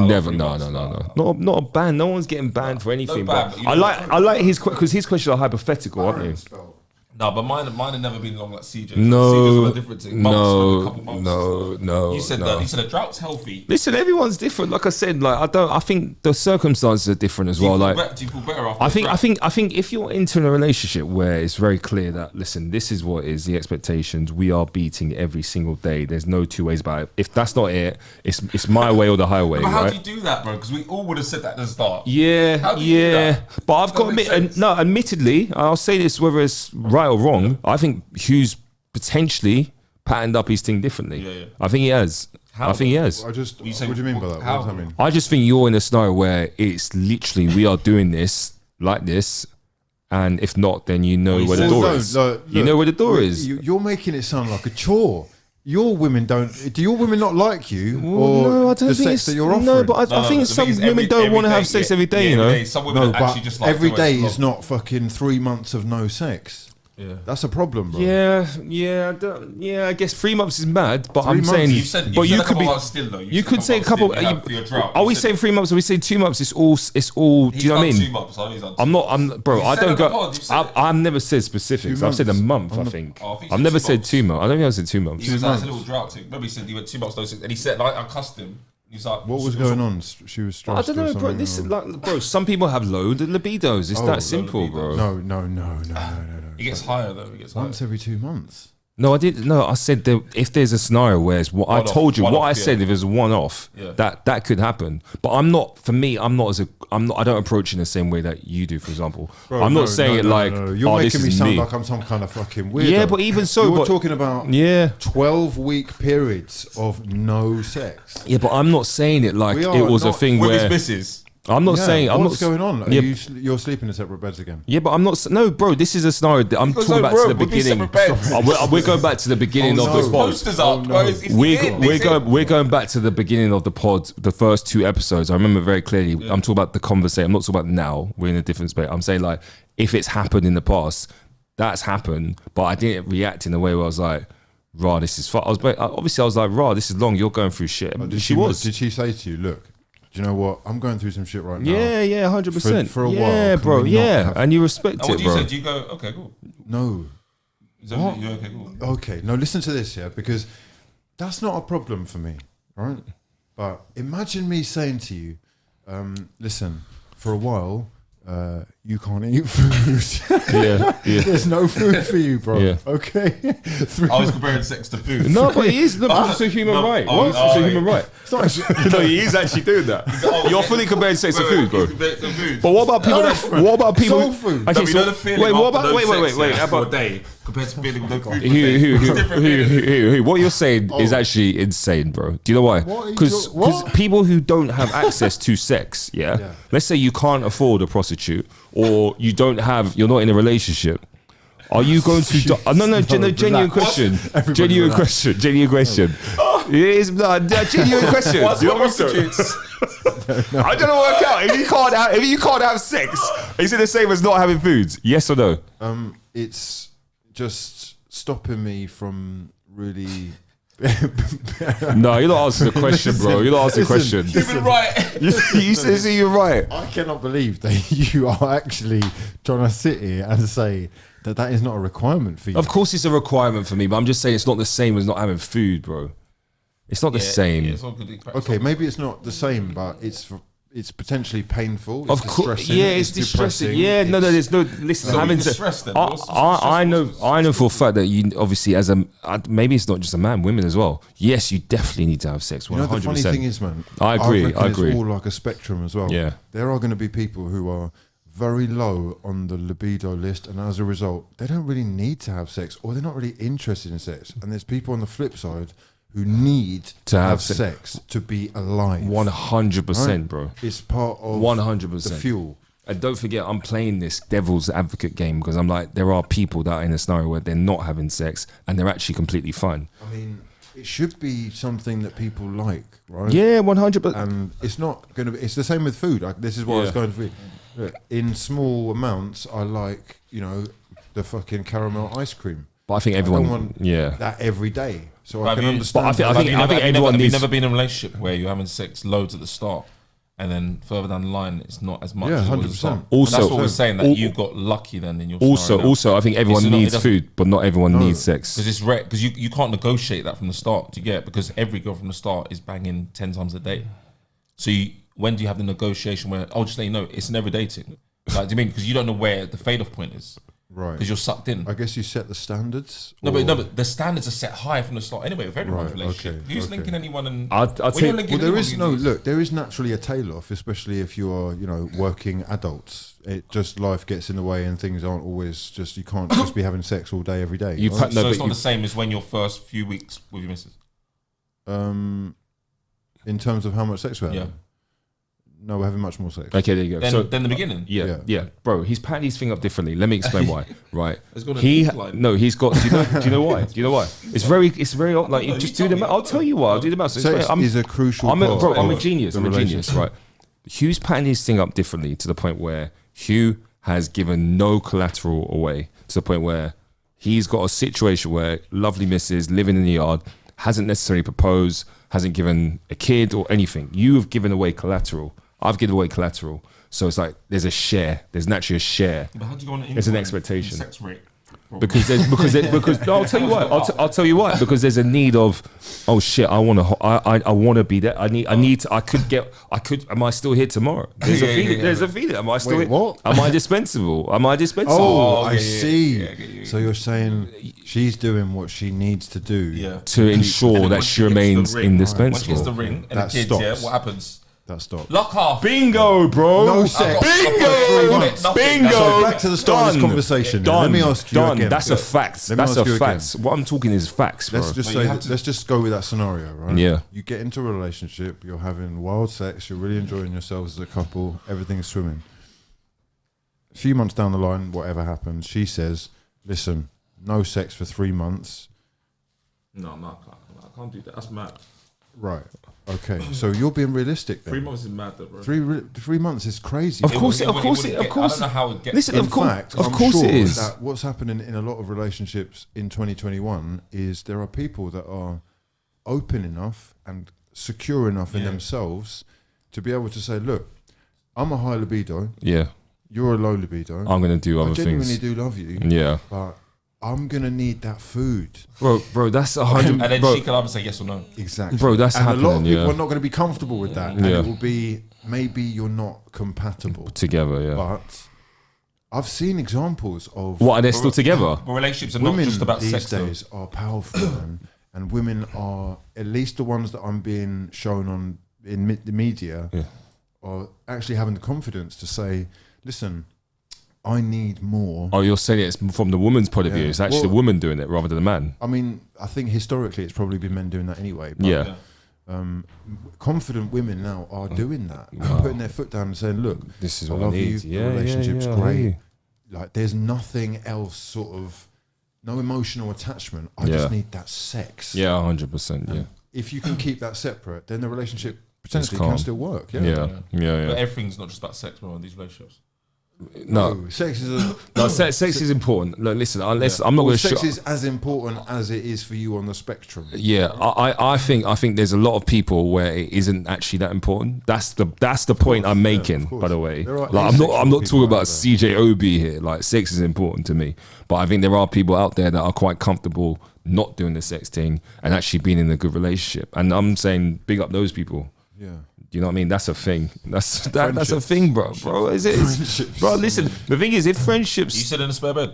Never, 3 no, months, not a ban. No one's getting banned for anything. ban, But but you I know- like his because his questions are hypothetical, aren't they? No, but mine have never been long like CJ. No, CJ's on a different thing. no, a couple months. no. You said no. that. You said a drought's healthy. Listen, everyone's different. Like I said, like I think the circumstances are different as well. Like Do you feel better after? I think if you're into a relationship where it's very clear that listen, this is what is the expectations. We are beating every single day. There's no two ways about it. If that's not it, it's my way or the highway. But how right? do you do that, bro? Because we all would have said that at the start. Yeah, How do you do that? But I've got to Doesn't admit, make sense. no, admittedly, I'll say this whether it's right or wrong. I think Hughes potentially patterned up his thing differently. Yeah. I think he has. How? I think he has. What do you say- mean by that? how? What does that mean? I just think you're in a scenario where it's literally we are doing this like this, and if not, then you know where the door is. You know where the door is. You're making it sound like a chore. Your women don't. Do your women not like you, or no, I don't the think sex it's that you're offering? no, but I think the some thing is women don't every want to have day, sex yeah, every day. yeah, You know, every day. Some women No, actually but just like every to day explode. is not fucking 3 months of no sex. Yeah. That's a problem, bro. Yeah. I guess 3 months is mad, but 3 I'm months? saying, You've said, but you've you said a could couple be. months still though. You could say a couple. For your drought. Are we You said- saying 3 months? Are we saying 2 months? It's all. Do He's you know what I done mean? 2 months. He's done I'm not. Bro, You I said don't on the go. pod, you've said it. I've never said specifics. 2 I've said a months. month. I think. Oh, I think you I've said never 2 said months. 2 months. I don't think I said 2 months. He was like, it's a little drought thing. Remember he said he went 2 months no sex, and he said like I cussed him. He's like, What was going on? She was I stressed. don't or know, bro. something, This is or- like, bro. Some people have low libidos. It's Oh, that simple, libido. bro. No. He gets higher though. He gets higher. Once every 2 months. No, I didn't. No, I said that if there's a scenario where it's what I One-off, told you, what one-off, I yeah. said, if it's a one-off, Yeah. that could happen. But I'm not. For me, I'm not. I don't approach it in the same way that you do. For example, Bro, I'm no, not saying no, it no, like, no. You're oh, this making me is sound me. like I'm some kind of fucking weirdo. Yeah, but even so, you're but- talking about Yeah. 12-week periods of no sex. Yeah, but I'm not saying it like We are it was a not- thing With where his missus. I'm not Yeah, saying. I'm what's not. going on? Are Yeah. you're sleeping in separate beds again? Yeah, but I'm not. No, bro. This is a scenario. That I'm Because, talking like, back to bro, the we'll be beginning. separate beds. We're going back to the beginning Oh, of no. the pod. Posters up, bro. It's We're going back to the beginning of the pod, the first 2 episodes. I remember very clearly. I'm talking about the conversation. I'm not talking about now. We're in a different space. I'm saying like if it's happened in the past, that's happened. But I didn't react in a way where I was like, "Rah, this is fun." Obviously I was like, "Rah, this is long. You're going through shit." Did She was. Did she say to you, look, do you know what? I'm going through some shit right now. Yeah, 100%. For a while, Yeah, can bro. we not Yeah, have- and you respect And what it, do you bro. say? Do you go, okay, cool. No. Is that What? you okay, cool? Okay, no, listen to this, yeah, because that's not a problem for me, right? But imagine me saying to you, listen, for a while, you can't eat food. Yeah. There's no food for you, bro. Yeah. Okay. I was comparing sex to food. No, but it is. No, it's a human No, right. oh, What? oh, It's a yeah. human right. no, he is actually doing that. You're fully comparing sex to food, bro. But what about people that? What about people? Soul food. Okay, No, you know the feeling wait, what after about? no Wait. sex, How for a about? day compared to feeling no food for a day. It's a different feeling. Who? What you're saying is actually insane, bro. Do you know why? What is Because your- what? people who don't have access to sex, yeah. Let's say you can't afford a prostitute, or you're not in a relationship. Are you going to? No, genuine relax. question. Everybody Genuine relax. question. Genuine question. It is genuine question. What's Do you know what I'm saying? prostitutes? I don't know work out. If you can't have sex, is it the same as not having food? Yes or no? It's just stopping me from really. No, you're not answering the question, bro. You're not answering the question. You've been right. You say you're right. I cannot believe that you are actually trying to sit here and say that is not a requirement for you. Of course, it's a requirement for me, but I'm just saying it's not the same as not having food, bro. It's not the same. Yeah, it's all good. Okay, maybe it's not the same, but it's potentially painful. It's Of course, distressing, yeah, it's distressing. Yeah, no, it's- there's no. Listen, So having you're distressed then? What's the I know stressful- for a fact that you obviously maybe it's not just a man, women as well. Yes, you definitely need to have sex. 100%. You know, the funny thing is, man, I agree, reckon I agree. It's all like a spectrum as well. Yeah. There are going to be people who are very low on the libido list, and as a result, they don't really need to have sex, or they're not really interested in sex. And there's people on the flip side who need to have sex to be alive. 100%, bro. It's part of 100%. the fuel. And don't forget, I'm playing this devil's advocate game because I'm like, there are people that are in a scenario where they're not having sex and they're actually completely fine. I mean, it should be something that people like, right? Yeah, 100%. And it's not going to be, it's the same with food. Like, this is what I was Yeah. going for. Look, in small amounts, I like, the fucking caramel ice cream. But I think I everyone, don't want yeah. that every day. So But I have can you- understand. But I think Have you never- everyone have you needs- never been in a relationship where you're having sex loads at the start, and then further down the line, it's not as much. Yeah, as it was at the 100%. start? Also- that's what we're saying. That al- you got lucky then in your Also, I think everyone It's not- it needs doesn't- food, but not everyone needs sex. because it's rare because you can't negotiate that from the start. Do you get? Because every girl from the start is banging 10 times a day. So when do you have the negotiation where I'll just let you know it's never dating? Like, do you mean because you don't know where the fade off point is? Right. Because you're sucked in. I guess you set the standards. No, or- but the standards are set high from the start anyway with everyone's Right, relationship. okay, Who's okay. linking anyone? And I'll when take- you're linking Well, there anyone, is you no need- look. There is naturally a tail off, especially if you are, working adults. It just life gets in the way, and things aren't always just. You can't just be having sex all day, every day. You right? can't- no, so it's but not you- the same as when your first few weeks with your missus. In terms of how much sex we're having. Yeah. No, we're having much more sex. Okay, there you go. Then, So then the beginning. yeah, Yeah. bro, he's patting his thing up differently. Let me explain why. Right, It's got a he decline. no, he's got. Do you know why? Do you know why? It's very like know, you just you do the. tell me. I'll tell you why. I'll do the math. So Sex I'm- is a crucial I'm part. bro, I'm a of genius. the I'm a genius, relationship. right? Hugh's patting his thing up differently to the point where Hugh has given no collateral away to the point where he's got a situation where lovely missus living in the yard hasn't necessarily proposed, hasn't given a kid or anything. You have given away collateral. I've given away collateral. So it's like there's a share. There's naturally a share. But how do you go on It's an expectation. Sex rate. Because no, I'll tell you why. I'll tell you why. Because there's a need of, oh shit, I want to be there. I need to. I could. Am I still here tomorrow? There's a feeling. There's a feeling. Am I still? Wait, here? what? Am I dispensable? Am I dispensable? Oh, I yeah, see. yeah, yeah. So you're saying she's doing what she needs to do. Yeah. To ensure And that once she she gets the remains ring, Once she gets indispensable. the ring and That the kids, yeah, stops. what happens? That stops. Lock off. Bingo, bro. No sex. Bingo. Nothing. Bingo. So back to the start of this Done. conversation. Done. Let me ask you Done. again. That's a fact. Let me That's ask a you again. fact. What I'm talking is facts, bro. Let's just But say you have to- let's just go with that scenario, right? Yeah. You get into a relationship, you're having wild sex, you're really enjoying yourselves as a couple, everything's swimming. A few months down the line, whatever happens, she says, "Listen, no sex for 3 months." No, I can't do that. That's mad. Right. Okay. So you're being realistic then. 3 months is mad, though, bro. 3 months is crazy. Of course, It of wouldn't course, get- of course. I don't know how it gets. Listen, In of course, fact, of I'm course sure it is. that what's happening in a lot of relationships in 2021 is there are people that are open enough and secure enough in Yeah. themselves to be able to say, "Look, I'm a high libido. Yeah, You're a low libido. I'm gonna do I other genuinely things. do love you, Yeah, but I'm gonna need that food." bro, that's 100. And then Bro, she can either say yes or no. Exactly, Bro, that's and a lot of happening, people yeah. are not going to be comfortable with that, and Yeah. it will be maybe you're not compatible. together, yeah. But I've seen examples of What, are they still together? But relationships are not women just about these sex, though. days are powerful, man. And women are, at least the ones that I'm being shown on in the media, Yeah. are actually having the confidence to say, "Listen, I need more." Oh, you're saying it's from the woman's point of view. Yeah. It's actually Well- the woman doing it rather than the man. I mean, I think historically it's probably been men doing that anyway. But Yeah. confident women now are doing that, Wow. putting their foot down and saying, "Look, This is I what I love need. you. Yeah, the relationship's yeah, I hear great. you. Like, there's nothing else, sort of, no emotional attachment. I Yeah. just need that sex." Yeah, 100%. Yeah, If you can keep that separate, then the relationship potentially calm. can still work. yeah, Yeah. yeah, But yeah. everything's not just about sex, bro, in these relationships. No, Sex is a, no, sex is important. Look, listen, unless I'm not well, going to. sex is as important as it is for you on the spectrum. Yeah, I think there's a lot of people where it isn't actually that important. That's the point I'm making. of course. By the way, There are like I'm asexual not people talking out about there. CJOB here. Like sex is important to me, but I think there are people out there that are quite comfortable not doing the sex thing and actually being in a good relationship. And I'm saying big up those people. Yeah. You know what I mean? That's a thing. That's a Friendships. thing, bro. Bro, is it? Friendships. Bro, listen. The thing is, if You friendships, sit in a spare bed.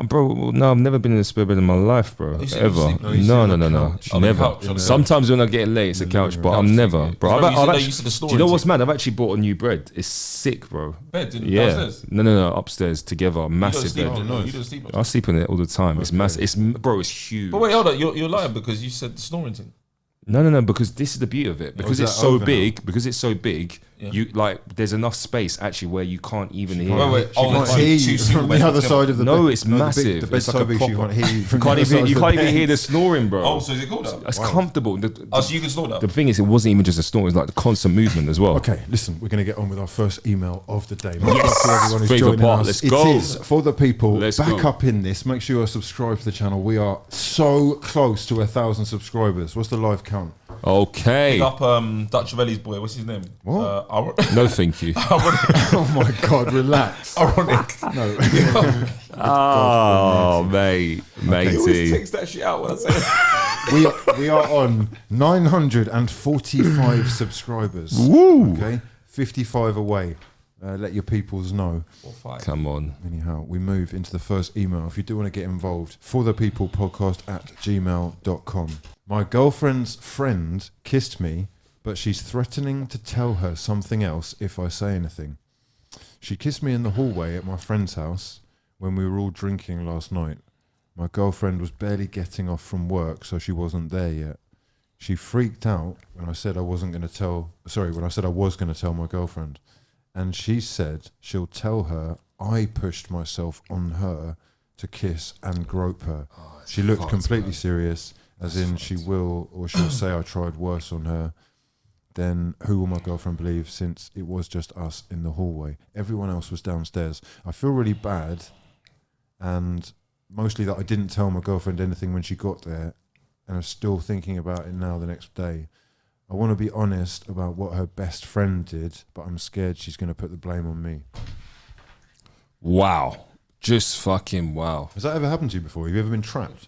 bro, no, I've never been in a spare bed in my life, bro. You said you Ever. sleep- no, you No, sleep no, on no, the no. couch. On the Never. couch, on the Sometimes when I get late, it's a couch, but I'm never, bro. Remember you said that you actually, used to the store do you know and what's shit? mad? I've actually bought a new bed. It's sick, bro. Bed, Yeah. downstairs. No, upstairs together, You don't massive sleep bed. on it, Oh, no, nice. you don't sleep on it. I sleep in it all the time. It's massive. It's huge. But wait, hold on. You're lying because you said the snoring thing. No, because this is the beauty of it. Because is it's that so over now? big. Because it's so big. You like, there's enough space actually where you can't even hear. Wait. She can't it's hear two you single from the beds other together. side of the No, bed. it's the massive. The It's like bedside a bed, she proper- can't hear you from You can't the other even, you side can't of the even hear bed. the snoring, bro. Oh, so is it cool now? It's comfortable. Oh, so you can snore now? The thing is, it wasn't even just a snore; it was like the constant movement as well. Okay, listen, we're going to get on with our first email of the day. Much love to everyone who's Favourite joining part, us. let's It go. is for the people. Let's back go. up in this. Make sure you're subscribed to the channel. We are so close to 1,000 subscribers. What's the live count? Okay. Pick up Dutch Velli's boy. What's his name? What? No, thank you. Oh my God, relax. Ironic. No. Oh, mate, matey. Takes that shit out when I say it. we are on 945 subscribers. Woo! Okay, 55 away. Let your peoples know. Come on. Anyhow, we move into the first email. If you do want to get involved, forthepeoplepodcast@gmail.com. My girlfriend's friend kissed me, but she's threatening to tell her something else if I say anything. She kissed me in the hallway at my friend's house when we were all drinking last night. My girlfriend was barely getting off from work, so she wasn't there yet. She freaked out when I said I was going to tell my girlfriend. And she said she'll tell her I pushed myself on her to kiss and grope her. She looked completely serious, as in she will or she'll say I tried worse on her. Then who will my girlfriend believe, since it was just us in the hallway? Everyone else was downstairs. I feel really bad, and mostly that I didn't tell my girlfriend anything when she got there, and I'm still thinking about it now the next day. I want to be honest about what her best friend did, but I'm scared she's going to put the blame on me. Wow. Just fucking wow. Has that ever happened to you before? Have you ever been trapped?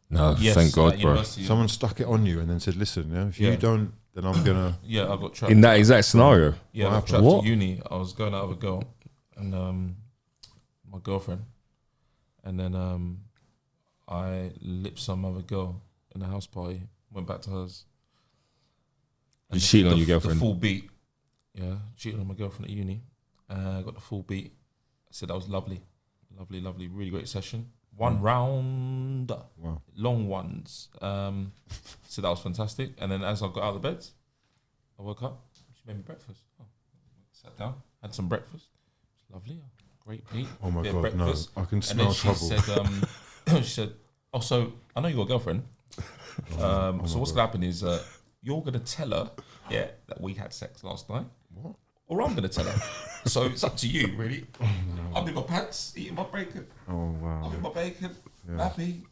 No, Yes, thank God, at bro. university. Someone stuck it on you and then said, listen, if you Yeah. don't, then I'm going to... Yeah, I got trapped. In that exact scenario. Yeah, What I got trapped happened? at uni. I was going out with a girl and my girlfriend, and then I lipped some other girl in a house party. Went back to hers. You cheating on your girlfriend? The full beat. Yeah, cheating on my girlfriend at uni. Got the full beat. I said that was lovely, really great session. One round, Wow. long ones. So that was fantastic. And then as I got out of the bed, I woke up. She made me breakfast. Sat down, had some breakfast. Lovely, great beat. Oh my bit of God, no. breakfast. I can And smell then she trouble. said, she said, "Oh, so I know you got a girlfriend. So what's God. gonna happen is you're gonna tell her, that we had sex last night. What? Or I'm gonna tell her. So it's up to you, really. I'm in my pants, eating my bacon. Oh, wow. I'm in my bacon, happy.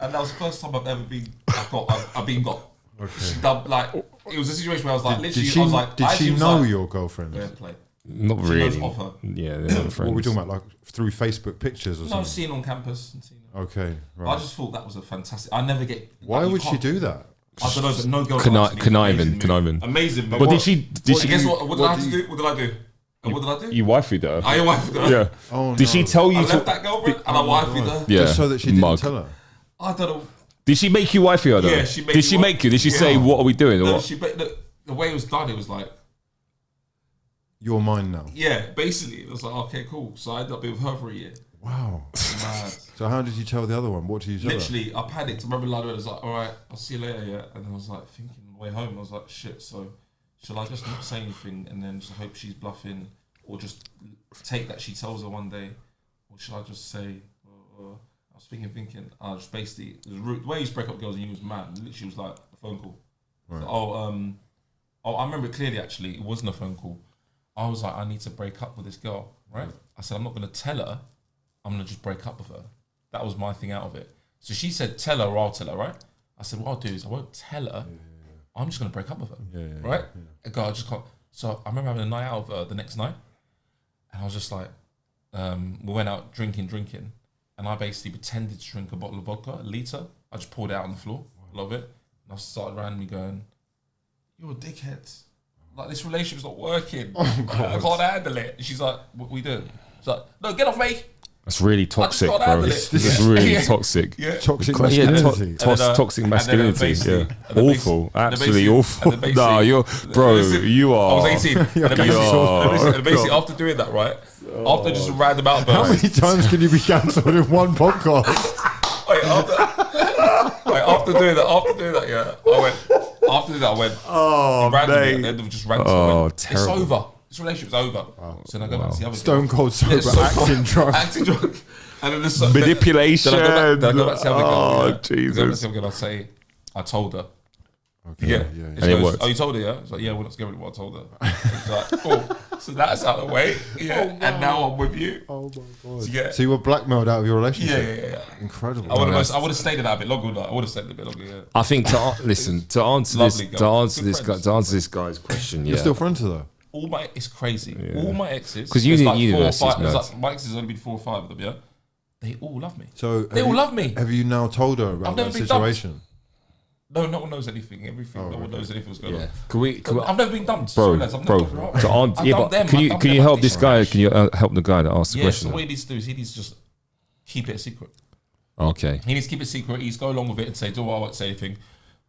And that was the first time I've ever been. I've been got. Okay. She done, like, it was a situation where I was like, Did literally, she, I was like, did as she was know like, your girlfriend? fair play. Not She really. knows of her. Yeah, they're not friends. What are we talking about? Like through Facebook pictures or No, something? seen on campus. And seen her. Okay, I right. just thought that was a fantastic. I never get. Why like, you would she can't- do that? I don't know, but no girl. Conniving. Amazing. But did she? Guess what? What did I have to do? What did I do? And what did I do? You wifey her? I wifed her. Yeah. Oh, Did she no. tell you I to? left that girlfriend and I wifed her. Yeah. Just so that she didn't Mug. tell her? I don't know. Did she make you wifey her though? Yeah, she made Did she me make you? Did she say Yeah. what are we doing or No, what? the way it was done, it was like, You're mine now. yeah, basically, it was like, okay, cool. So I ended up being with her for a year. Wow. Mad. So how did you tell the other one? What did you tell her? Literally, I panicked. I remember Lado was like, all right, I'll see you later, yeah. And then I was like, thinking on the way home, I was like, shit, so shall I just not say anything and then just hope she's bluffing, or just take that she tells her one day? Or should I just say, I was thinking, I just basically, it was rude. The way you used to break up girls and you was mad. It literally was like a phone call. Right. So, I remember it clearly actually, it wasn't a phone call. I was like, I need to break up with this girl, right? I said, I'm not going to tell her, I'm going to just break up with her. That was my thing out of it. So she said, tell her or I'll tell her, right? I said, what I'll do is I won't tell her, I'm just going to break up with her, right? A girl, I just can't. So I remember having a night out of her the next night, and I was just like, we went out drinking, and I basically pretended to drink a bottle of vodka, a litre. I just poured it out on the floor, a lot of it, and I started randomly going, you're a dickhead. Like, this relationship's not working. I can't handle it. And she's like, what we doing? She's like, no, get off me. That's really toxic, can't bro. handle It's it. really Yeah. toxic. Yeah. Toxic Yeah, masculinity. toxic masculinity. basically- Yeah, and then awful, basically- and then absolutely basically- awful. and then Nah, basically- you're, bro. Listen, You are. I was 18. And then basically, Oh, and basically after doing that, right? After just a random How outburst. many times can you be cancelled in one podcast? Wait, after doing that, yeah, I went, After that, I went, Oh, randomly, and then just ranted. Oh, I went, terrible. It's over. This relationship's over. So then I go back to the other Stone girl. cold sober, acting drunk. Acting drunk. And then the Manipulation. Then I go back to the other girl. Oh, yeah. Then I go back to Jesus. the other girl, I say, I told her. Okay, Yeah. yeah. And And she it goes, worked. oh, you told her, yeah? It's like, yeah, we're not scared of what I told her. It's like, cool. So that's out of the way. Yeah. And now I'm with you. Oh my god. So, yeah. So you were blackmailed out of your relationship. Yeah. Incredible. I would have stayed in that a bit longer. I would have stayed in a bit longer, yeah. I think to answer this, Lovely girl. Good friends. to answer this guy's question, yeah. You're still friends with her? It's crazy. All my exes, 'Cause you there's did like 4 or universities, 5. There's nuts. like, my exes only been 4 or 5 of them. Yeah, they all love me. So They all love me. Have you now told her about I've never that been situation? No one knows anything. Everything. No one knows anything was going Yeah. on. Can we, I've never been dumped. bro, Sorry, lads, I've bro, never been to answer, I've yeah, dumped but them, can I've you dumped can you them, help I've this done guy? rash. Can you help the guy that asked the Yeah. question? So what he needs to do is he needs to just keep it a secret. Okay. He needs to keep it a secret. He's go along with it and say, "Do I won't say anything."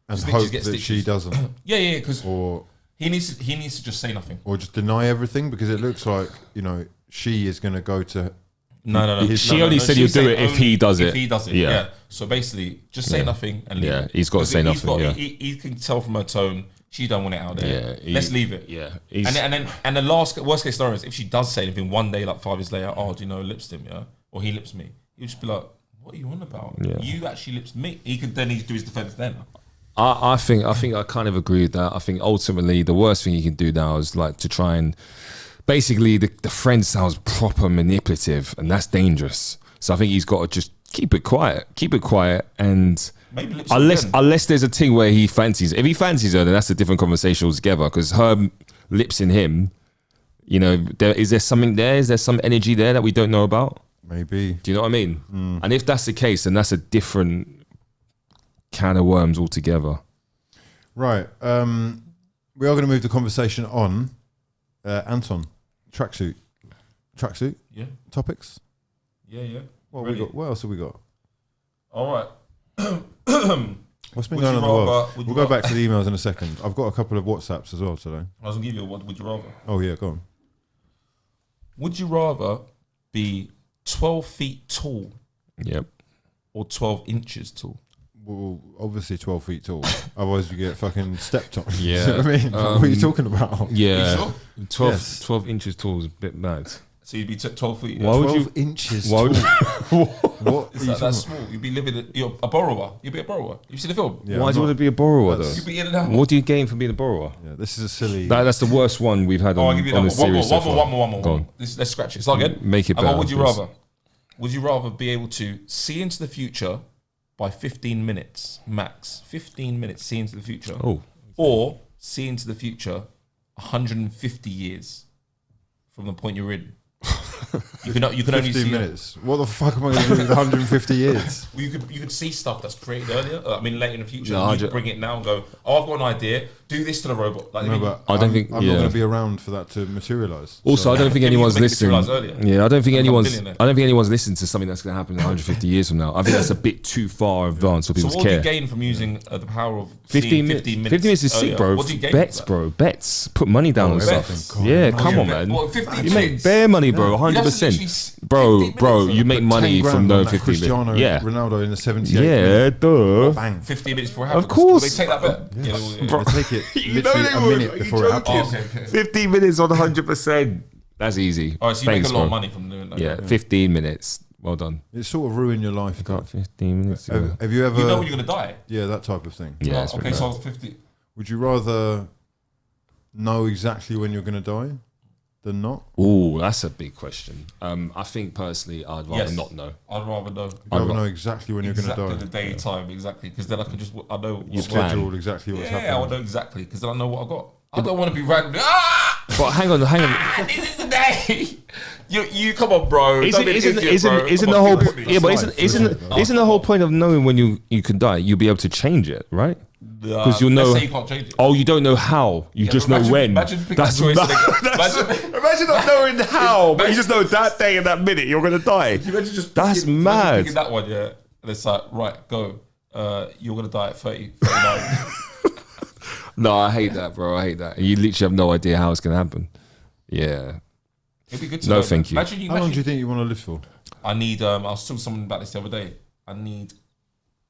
And Just hope get that she stitches. doesn't. Yeah, because Or he needs to just say nothing. or just deny everything, because it looks like, she is going to go to No. She only said he'll She's do saying it if he does If it. he does it, Yeah. yeah. So basically, just say nothing and leave Yeah, it. he's got to 'Cause say he's nothing, yeah. He can tell from her tone she don't want it out there. Yeah, Let's leave it. Yeah. And the worst case scenario is if she does say anything one day, like 5 years later, oh, do you know, lips him, yeah, or he lips me. You'll just be like, what are you on about? Yeah. You actually lips me. He could then do his defense then. I think I kind of agree with that. I think ultimately the worst thing you can do now is like to try and basically the friend sounds proper manipulative, and that's dangerous. So I think he's got to just keep it quiet, and Maybe lips him again. unless there's a thing where he fancies. If he fancies her, then that's a different conversation altogether. Because her lips in him, is there something there? Is there some energy there that we don't know about? maybe. Do you know what I mean? And if that's the case, then that's a different can of worms altogether. Right. We are going to move the conversation on. Anton, tracksuit Yeah. topics. Yeah. What have Ready. we got? What else have we got? All right. What's been Would going you on in the world? rather- would We'll you go back to the emails in a second. I've got a couple of WhatsApps as well today. I was going to give you a what would you rather. Oh yeah, go on. Would you rather be 12 feet tall Yep. or 12 inches tall? Well, obviously 12 feet tall. Otherwise, you get fucking stepped on. Yeah. You know what I mean? What are you talking about? Yeah. sure? 12, Yes. 12 inches tall is a bit mad. So you'd be 12 feet. Why would 12 you? inches Why tall. would What? It's are you like that's talking small. You'd be you're a borrower. You'd be a borrower. You see the film? Yeah, why I'm do you not- want to be a borrower though? You'd be in and out. What do you gain from being a borrower? Yeah, this is a silly. That's the worst one we've had Oh, I'll on, give you on another the one. series. One more. Go on. Let's scratch it. Start again. Make it How about better, would you please. rather? Would you rather be able to see into the future by 15 minutes max? 15 minutes see into the future. Oh. Or see into the future 150 years from the point you're in. You can only 15 see minutes. What the fuck am I going to do with 150 years? Well, you could see stuff that's created earlier. Later in the future. No, and I you could bring it now and go, oh, I've got an idea. Do this to the robot. Like, No, but I don't think- I'm yeah. not going to be around for that to materialise. Also, I don't think Maybe you anyone's can make it listening. materialise earlier. Yeah, I don't think Become anyone's. billionaire. I don't think anyone's listening to something that's going to happen in 150 years from now. I think that's a bit too far advanced for So people what to do you care. gain from using the power of 15 seeing minutes. 15 minutes? 15 minutes is sick, earlier? bro. What do you gain? Bets, from that? bro. Bets. Put money down on bets. stuff. God, Yeah, imagine. come on, bet. man. What, 15 You make minutes? bare money, bro. That's literally 100%. Bro, 15 bro, minutes, you make money 10 from grand on no that 15 Cristiano minutes. Yeah. Ronaldo in the 78th Yeah, minute. duh. Bang. 15 minutes before it happens. Of course. Will they take that bet? Yeah, they will, yeah. They take it You know literally they a would. minute Are you before it joking? happens. Oh, okay. 15 minutes on 100%. That's easy. All right, so you Thanks, make a lot of bro. money from doing that. Yeah, 15 minutes. Well done. It sort of ruined your life. Got 15 minutes. to go. Have you ever? You know when you're going to die. Yeah, that type of thing. Yeah, Oh, it's okay, pretty so bad. 50. Would you rather know exactly when you're going to die than not? Ooh, that's a big question. I think personally, I'd rather Yes. not know. I'd rather know. You'd rather know exactly when you're Exactly going the to day die. and time, exactly. Because then I can I know You what's plan. Schedule exactly what's Yeah, I would happening. know exactly. Because then I know what I got. I don't want to be random. Ah! But hang on. This is the day. You come on, bro. Isn't Don't be an idiot, bro. isn't Come the on, whole be po- with me. yeah, but It's life. isn't the whole point of knowing when you can die? You'll be able to change it, right? Because you'll Let's know. say you can't change it. Oh, you don't know how. You Yeah, just but know imagine- when. imagine picking that choice and then- Imagine not knowing how, but you just know that day and that minute you're gonna die. Can you imagine just That's picking- mad. imagine picking that one, yeah. And it's like, right, go. You're gonna die at 30, 39. No, I hate that, bro. I hate that. You literally have no idea how it's gonna happen. Yeah. It'd be good to No, know. thank you. Imagine How long do you think you want to live for? I need. I was talking to someone about this the other day. I need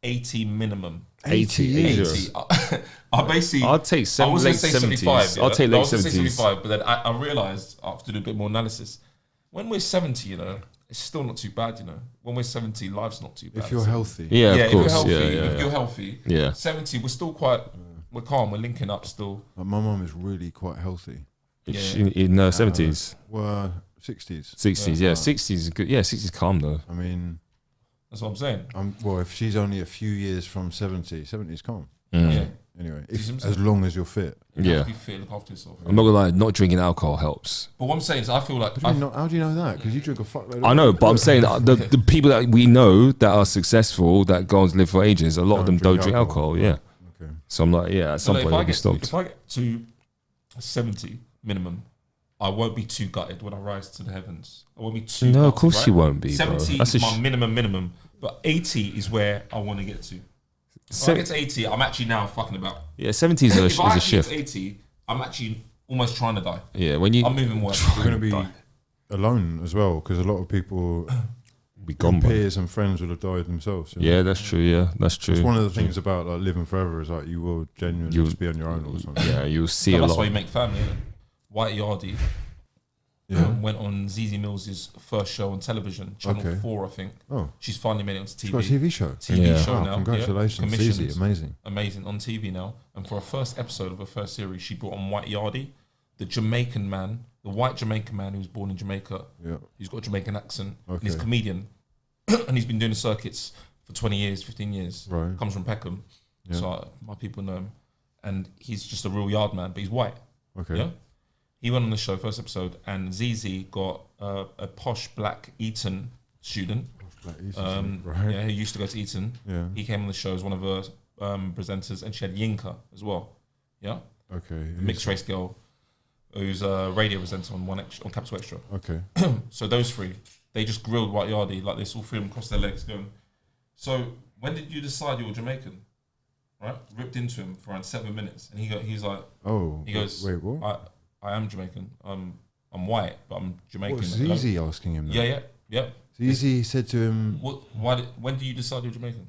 80 minimum 80 years. 80. I basically. I'll take I was late gonna say 75. 70s. I'll take late I was gonna say 70s. 75, but then I realized after doing a bit more analysis, when we're 70, it's still not too bad. When we're 70, life's not too bad. If you're healthy. Yeah, yeah, of course. if you're healthy, Yeah, if you're healthy, Yeah. 70, we're still quite. We're calm. We're linking up still. Like, my mum is really quite healthy. In her 70s, Well, 60s. 60s. Yeah, 60s is good. Yeah, 60s calm though. I mean, That's what I'm saying. well, if she's only a few years from 70, 70 is calm. Yeah. Anyway, See what I'm as long as you're fit. You have Yeah. to be fit, look after yourself. I'm not gonna lie, not drinking alcohol helps. But what I'm saying is, I feel like How do you know that? Because you drink a fuckload. I know, but I'm saying the people that we know that are successful, that go on to live for ages, a lot of them don't drink alcohol. Yeah. Okay. So I'm like, yeah, at some point if it'll I be get stopped. if I get to 70 minimum, I won't be too gutted when I rise to the heavens. I won't be too. No, of gutted, course right? you won't be, bro. 70 That's is a my minimum, but 80 is where I want to get to. If I get to 80, I'm actually now fucking about. Yeah, 70 is If I a actually shift. get to 80, I'm actually almost trying to die. Yeah, when you I'm moving worse. You're going to be alone as well, because a lot of people, be gone, bro. peers and friends will have died themselves. Yeah, that's true. Yeah, that's true. It's one of the things about like living forever is like you will genuinely You'll- just be on your own all the time. Yeah, you'll see So a that's lot. why you make family. Innit? White Yardie went on Zizi Mills' first show on television, Channel Okay. 4, I think. Oh, She's finally made it onto she's got a TV. TV show. TV Yeah. show Wow, now. congratulations, Yeah. Zizi, Commissioned. amazing. Amazing on TV now. And for her first episode of her first series, she brought on White Yardie, the Jamaican man, the white Jamaican man who was born in Jamaica. Yeah. He's got a Jamaican accent. And he's a Okay. comedian. And he's been doing the circuits for 20 years, 15 years. Right. Comes from Peckham. Yeah. So my people know him. And he's just a real yard man, but he's white. Okay. Yeah. He went on the show, first episode, and ZZ got a posh black Eton student. Like, easy, Yeah, who used to go to Eton. Yeah. He came on the show as one of her presenters, and she had Yinka as well. Yeah, Okay. a mixed race girl who's a radio presenter on on Capital Extra. Okay. So those three, they just grilled White Yardie like this, all three of them crossed their legs, going. So when did you decide you were Jamaican? Right, ripped into him for around 7 minutes, and he's like, Oh. he goes, Wait, what? I am Jamaican. I'm white, but I'm Jamaican. What was Zizi asking him? Then? Yeah. Zizi said to him, When do you decide you're Jamaican?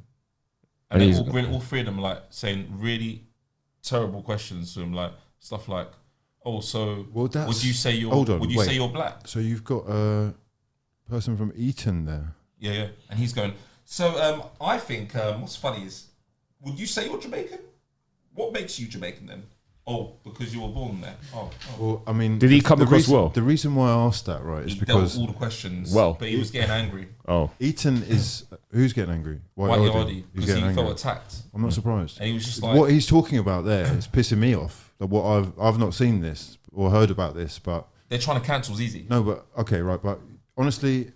And And he's- then all three of them like saying really terrible questions to him, like stuff like, "Oh, so Well, that's- would you say you're? hold on, would you wait. say you're black?" so you've got a person from Eton there. Yeah. And he's going. So I think what's funny is, would you say you're Jamaican? What makes you Jamaican then? Oh, because you were born there. Oh. Well, I mean, Did he come across reason, well? The reason why I asked that, right, is He dealt with because all the questions. Well. but he was getting angry. Oh, Eton is who's getting angry? White Yardie. Yardie, He's because getting he angry. felt attacked, I'm not surprised. and he was just like, What he's talking about there is pissing me off. Like what I've not seen this or heard about this, but they're trying to cancel Zizi. no, but okay, right. But honestly,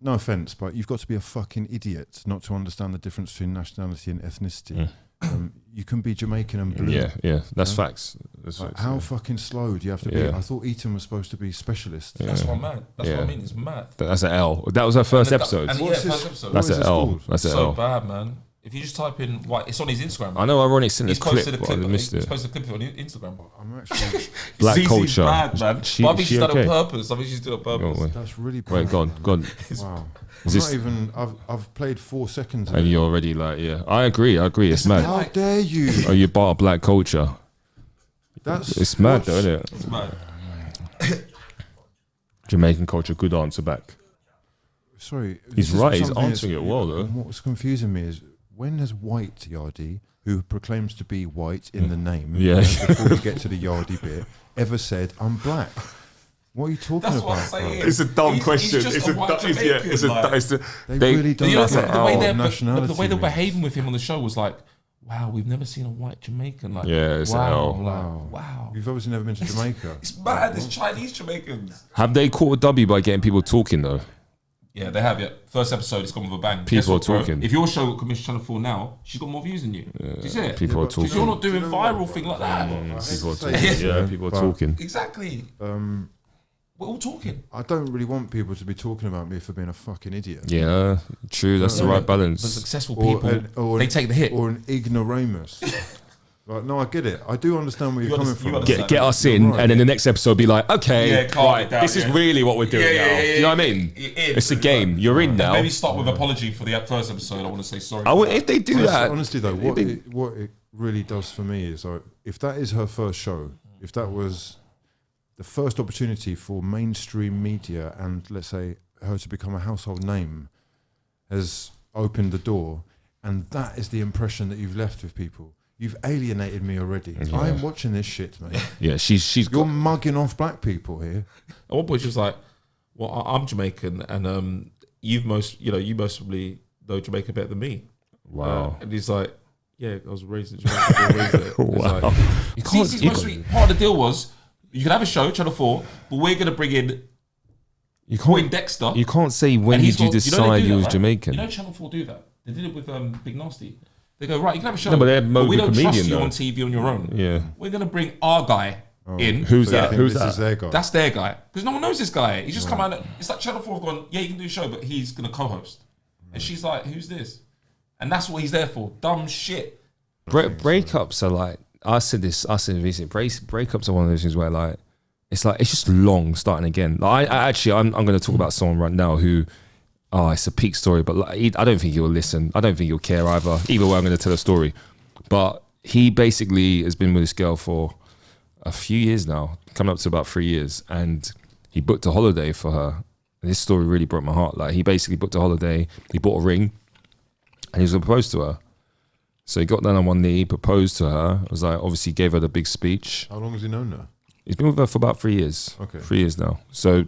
no offense, but you've got to be a fucking idiot not to understand the difference between nationality and ethnicity. You can be Jamaican and blue. yeah, that's facts. That's Like, facts, how yeah. fucking slow do you have to be? Yeah. I thought Eton was supposed to be specialist. That's what I'm mad. That's what I Yeah. mean. It's mad. That's an L. That was our first And episode. And What's yeah, this- first episode. That's what an is this L. called? That's an so L. bad, man. If you just type in white, it's on his Instagram. I know Ironic sent He's this clip, posted a but clip. I missed He's it. posted a clip on Instagram. I'm actually. Black Zizi's culture. bad, man. She- But I think she she's done it okay? on purpose. I think she's doing it on Go purpose. away. That's really bad. Wait, go on, go on. Wow. Is I'm this- not even. I've played 4 seconds. Of And it. you're already like, yeah. I agree. It's mad. How dare you? Oh, you part of black culture. That's It's mad though, isn't it? It's mad. Jamaican culture, good answer back. Sorry. He's this is right, he's something answering that's- it well, though. What's confusing me is when has White Yardie, who proclaims to be white in the name, Yeah. before we get to the Yardie bit, ever said, I'm black? What are you talking That's about? what I'm saying. bro? It's a dumb He's question. just It's a a white du- it's, yeah, it's a Jamaican, du- it's a, They really don't You know, get the way what they're nationality the way they're means. behaving with him on the show was like, wow, we've never seen a white Jamaican. Like, Yeah, it's wow, L. like, wow. You've obviously never been to Jamaica. It's mad. There's Chinese Jamaicans. Have they caught a W by getting people talking though? Yeah, they have. Yeah, first episode, it's gone with a bang. People Guess what, are bro? talking. If your show got commissioned Channel 4 now, she's got more views than you. Do you see it? People are but do Because you're talking. not doing viral thing like that. People are say talking. this, Yeah, people are but- talking. Exactly. We're all talking. I don't really want people to be talking about me for being a fucking idiot. Yeah, true. That's the right But balance. successful Or people, an- or they an- take the hit. Or an ignoramus. Right, no, I get it. I do understand where you're coming from. Get us in, Right. and then the next episode be like, okay, Yeah, calm right, it down, this is yeah. really what we're doing Yeah, now. yeah, Do you know what I mean? It's a game. You're in now. Maybe start with apology for the first episode. I want to say sorry. If they do that, Honestly, though, what it really does for me is like, if that is her first show, if that was the first opportunity for mainstream media and let's say her to become a household name, has opened the door, and that is the impression that you've left with people. You've alienated me already. I am watching this shit, mate. yeah, she's You're mugging off black people here. At one point, she was like, "Well, I'm Jamaican, and you mostly know Jamaica better than me." wow. And he's like, "Yeah, I was raised in Jamaica." I was raised there." It's Wow. like, You can't- see, you most part of the deal was you could have a show, Channel 4, but we're going to bring in You Quinn can't. Dexter. You can't say when and did he's you got- they decide do you that, was right? Jamaican. You know Channel 4 do that. They did it with Big Nasty. They go, right, you can have a show, No, but they're we mobile don't trust comedian, you though. on TV on your own. Yeah. We're going to bring our guy in. Who's So you that? think Who's this that? is their guy. That's their guy. Because no one knows this guy. He's just come out. It's like Channel 4 have gone, yeah, you can do a show, but he's going to co-host. And she's like, who's this? And that's what he's there for. Dumb shit. Breakups are like, I said recently, breakups are one of those things where like, it's just long starting again. Like I'm going to talk about someone right now who, it's a peak story, but like, I don't think he'll listen. I don't think he'll care either. Either way, I'm going to tell a story. But he basically has been with this girl for a few years now, coming up to about 3 years, and he booked a holiday for her. And this story really broke my heart. Like he basically booked a holiday, he bought a ring, and he was going to propose to her. So he got down on one knee, proposed to her. It was like, obviously gave her the big speech. How long has he known her? He's been with her for about 3 years. Okay. 3 years now. So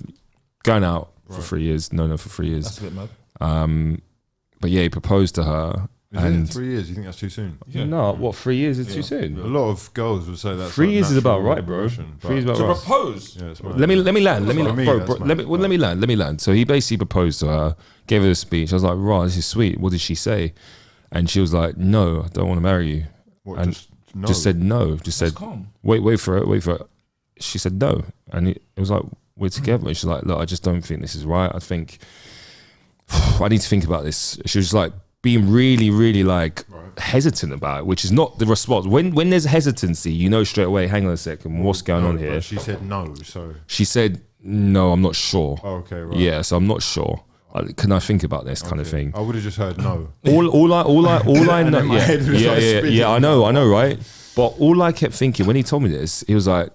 going out for 3 years, known her for 3 years. That's a bit mad. But yeah, he proposed to her. Is And it 3 years? You think that's too soon? Yeah. no, what, 3 years is too soon? A lot of girls would say that 3 years is about right, bro. 3 years is about To right. propose. Yeah, it's mad. Let me land. Let me For me, bro, that's let me land. So he basically proposed to her, gave her the speech. I was like, right, this is sweet. What did she say? And she was like, no, I don't want to marry you. What, and no. Just said no. Just That's said, calm. wait for it. She said no. And it was like, we're together. And she's like, look, I just don't think this is right. I think I need to think about this. She was like being really, really like hesitant about it, which is not the response. When there's hesitancy, you know straight away, hang on a second, what's going on but here? She said no, so. She said, no, I'm not sure. Oh, okay, right. Yeah, so I'm not sure. Can I think about this kind of Okay. thing? I would have just heard no. All I know, then my head was like spinning. yeah, I know, right? But all I kept thinking when he told me this, he was like,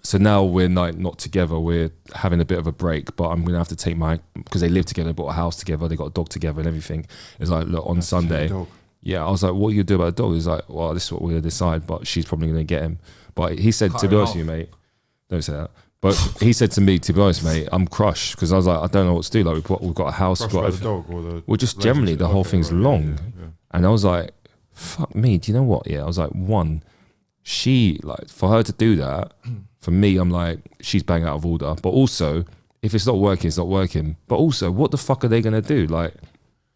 so now we're like not together, we're having a bit of a break, but I'm gonna have to take because they live together, bought a house together, they got a dog together and everything. It's like, look, on Sunday, Dog. yeah, I was like, what are you gonna do about the dog? He's like, well, this is what we're gonna decide, but she's probably gonna get him. But he said, Cut to be him honest with you, off. mate, don't say that. But he said to me, to be honest, mate, I'm crushed because I was like, I don't know what to do. Like we've got a house, Crushed we've by got the dog or the. well, just generally relationship. the whole Okay, thing's right, long. yeah. And I was like, fuck me, do you know what? Yeah, I was like, one, she, like, for her to do that, for me, I'm like, she's bang out of order. But also, if it's not working, it's not working. But also, what the fuck are they going to do? Like,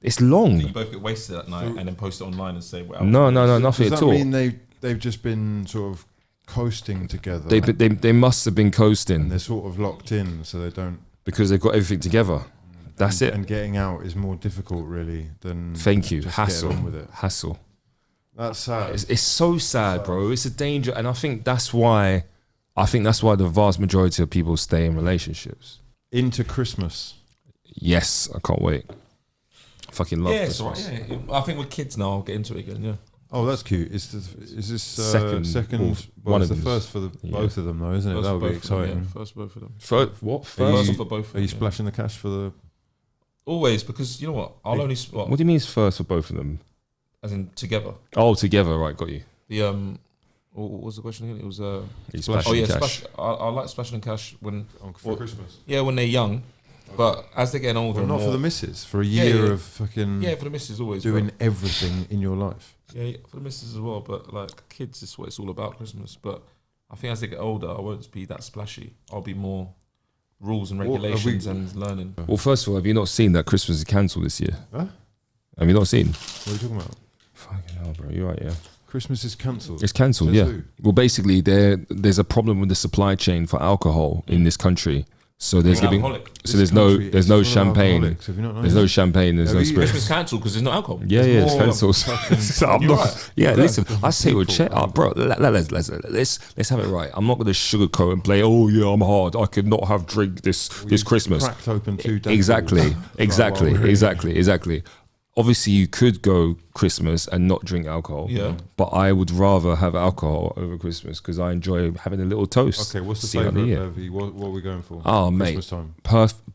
it's long. You both get wasted that night and then post it online and say, well, No, nothing Does at that all. mean they've just been sort of coasting together? They must have been and coasting they're sort of locked in, so they don't. because they've got everything together. That's it. And getting out is more difficult, really, than. Thank you. just Hassle. getting on with it. Hassle. That's sad. It's so sad, bro. It's a danger. And I think that's why the vast majority of people stay in relationships. Into Christmas. Yes, I can't wait. I fucking love yeah, it's Christmas. right. Yeah, I think with kids now, I'll get into it again. Yeah. Oh, that's cute. Is this Second, second? or Well, one it's of the them. first for the Yeah. both of them, though, isn't it? First That would be both of them, exciting. yeah, first both of them. What? Are First you- for both. Are you yeah. splashing the cash for the? Always, because you know what? I'll only What do you mean it's first for both of them? as in together. Oh, together, right? Got you. The what was the question again? It was He's Splash. splashing oh yeah, cash. splash. I like splashing in cash when For Well, Christmas. when they're young, but as they're getting older, Well, not and for more, the missus. For a Yeah, year yeah. of fucking yeah, for the missus always doing but- everything in your life. yeah, for the missus as well. But like kids is what it's all about, Christmas. But I think as they get older, I won't be that splashy. I'll be more rules and What are we- regulations and learning. Well, first of all, have you not seen that Christmas is cancelled this year? Huh? Have you not seen? What are you talking about? Fucking hell, bro. You're right, yeah. Christmas is cancelled. It's cancelled, Says yeah. who? Well, basically, there's a problem with the supply chain for alcohol in this country. So there's gonna be, alcoholic. so there's no country is there's no full of champagne. alcoholics. Have you not There's no champagne. There's no Have you- spirits. Christmas cancelled because there's no alcohol. Yeah, There's yeah, it's more- cancelled. So I'm You're not. right. Yeah, Okay. listen, I say with People, check up, bro. Let's have it right. I'm not gonna sugarcoat and play. Oh yeah, I'm hard. I could not have drink this Christmas. Cracked open 2 days. Exactly, exactly. Obviously, you could go Christmas and not drink alcohol. Yeah. But I would rather have alcohol over Christmas because I enjoy having a little toast. Okay, what's the See you out favourite, year. Levy? What are we going for? Oh, mate. Christmas time.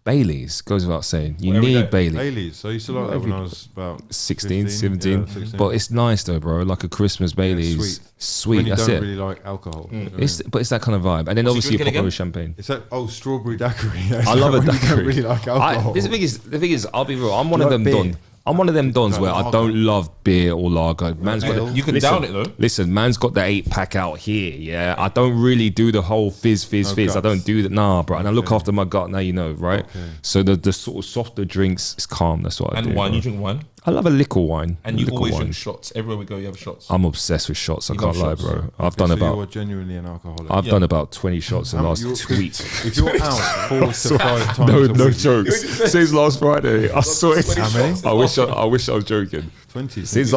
Bailey's goes without saying. You Every need day. Bailey. Baileys. So I used to like that when I was about 16, 15, 17. yeah, 16. But it's nice though, bro. Like a Christmas Bailey's. Sweet. when you That's don't it. really like alcohol. You know what I It's mean? but it's that kind of vibe, and then What's he obviously you drinking pop over again? champagne. It's that strawberry daiquiri. I love a when You daiquiri. don't really like alcohol. The thing is, I'll be real. I'm one You of like them beer? dons. I'm one of them dons Like where I lager? don't love beer or lager. Man's got ale? You can down it, though. Listen, man's got the 8-pack out here. Yeah, I don't really do the whole fizz. I guts. don't do that. Nah, bro. And I look after my gut. Now you know, right? Okay. So the sort of softer drinks is calm. That's what I do. And wine, bro. you drink wine. I love a liquor wine. And you Liquor always wine. drink shots. Everywhere we go, you have shots. I'm obsessed with shots. I You can't love lie, shots. bro. I've Okay, done so about. You're genuinely an alcoholic. I've done about 20 shots in the last You're- 2 weeks. If you're out 4 to 5 times No, a no week, jokes. Since last Friday, I saw it. How many? I wish I was joking. 20. Since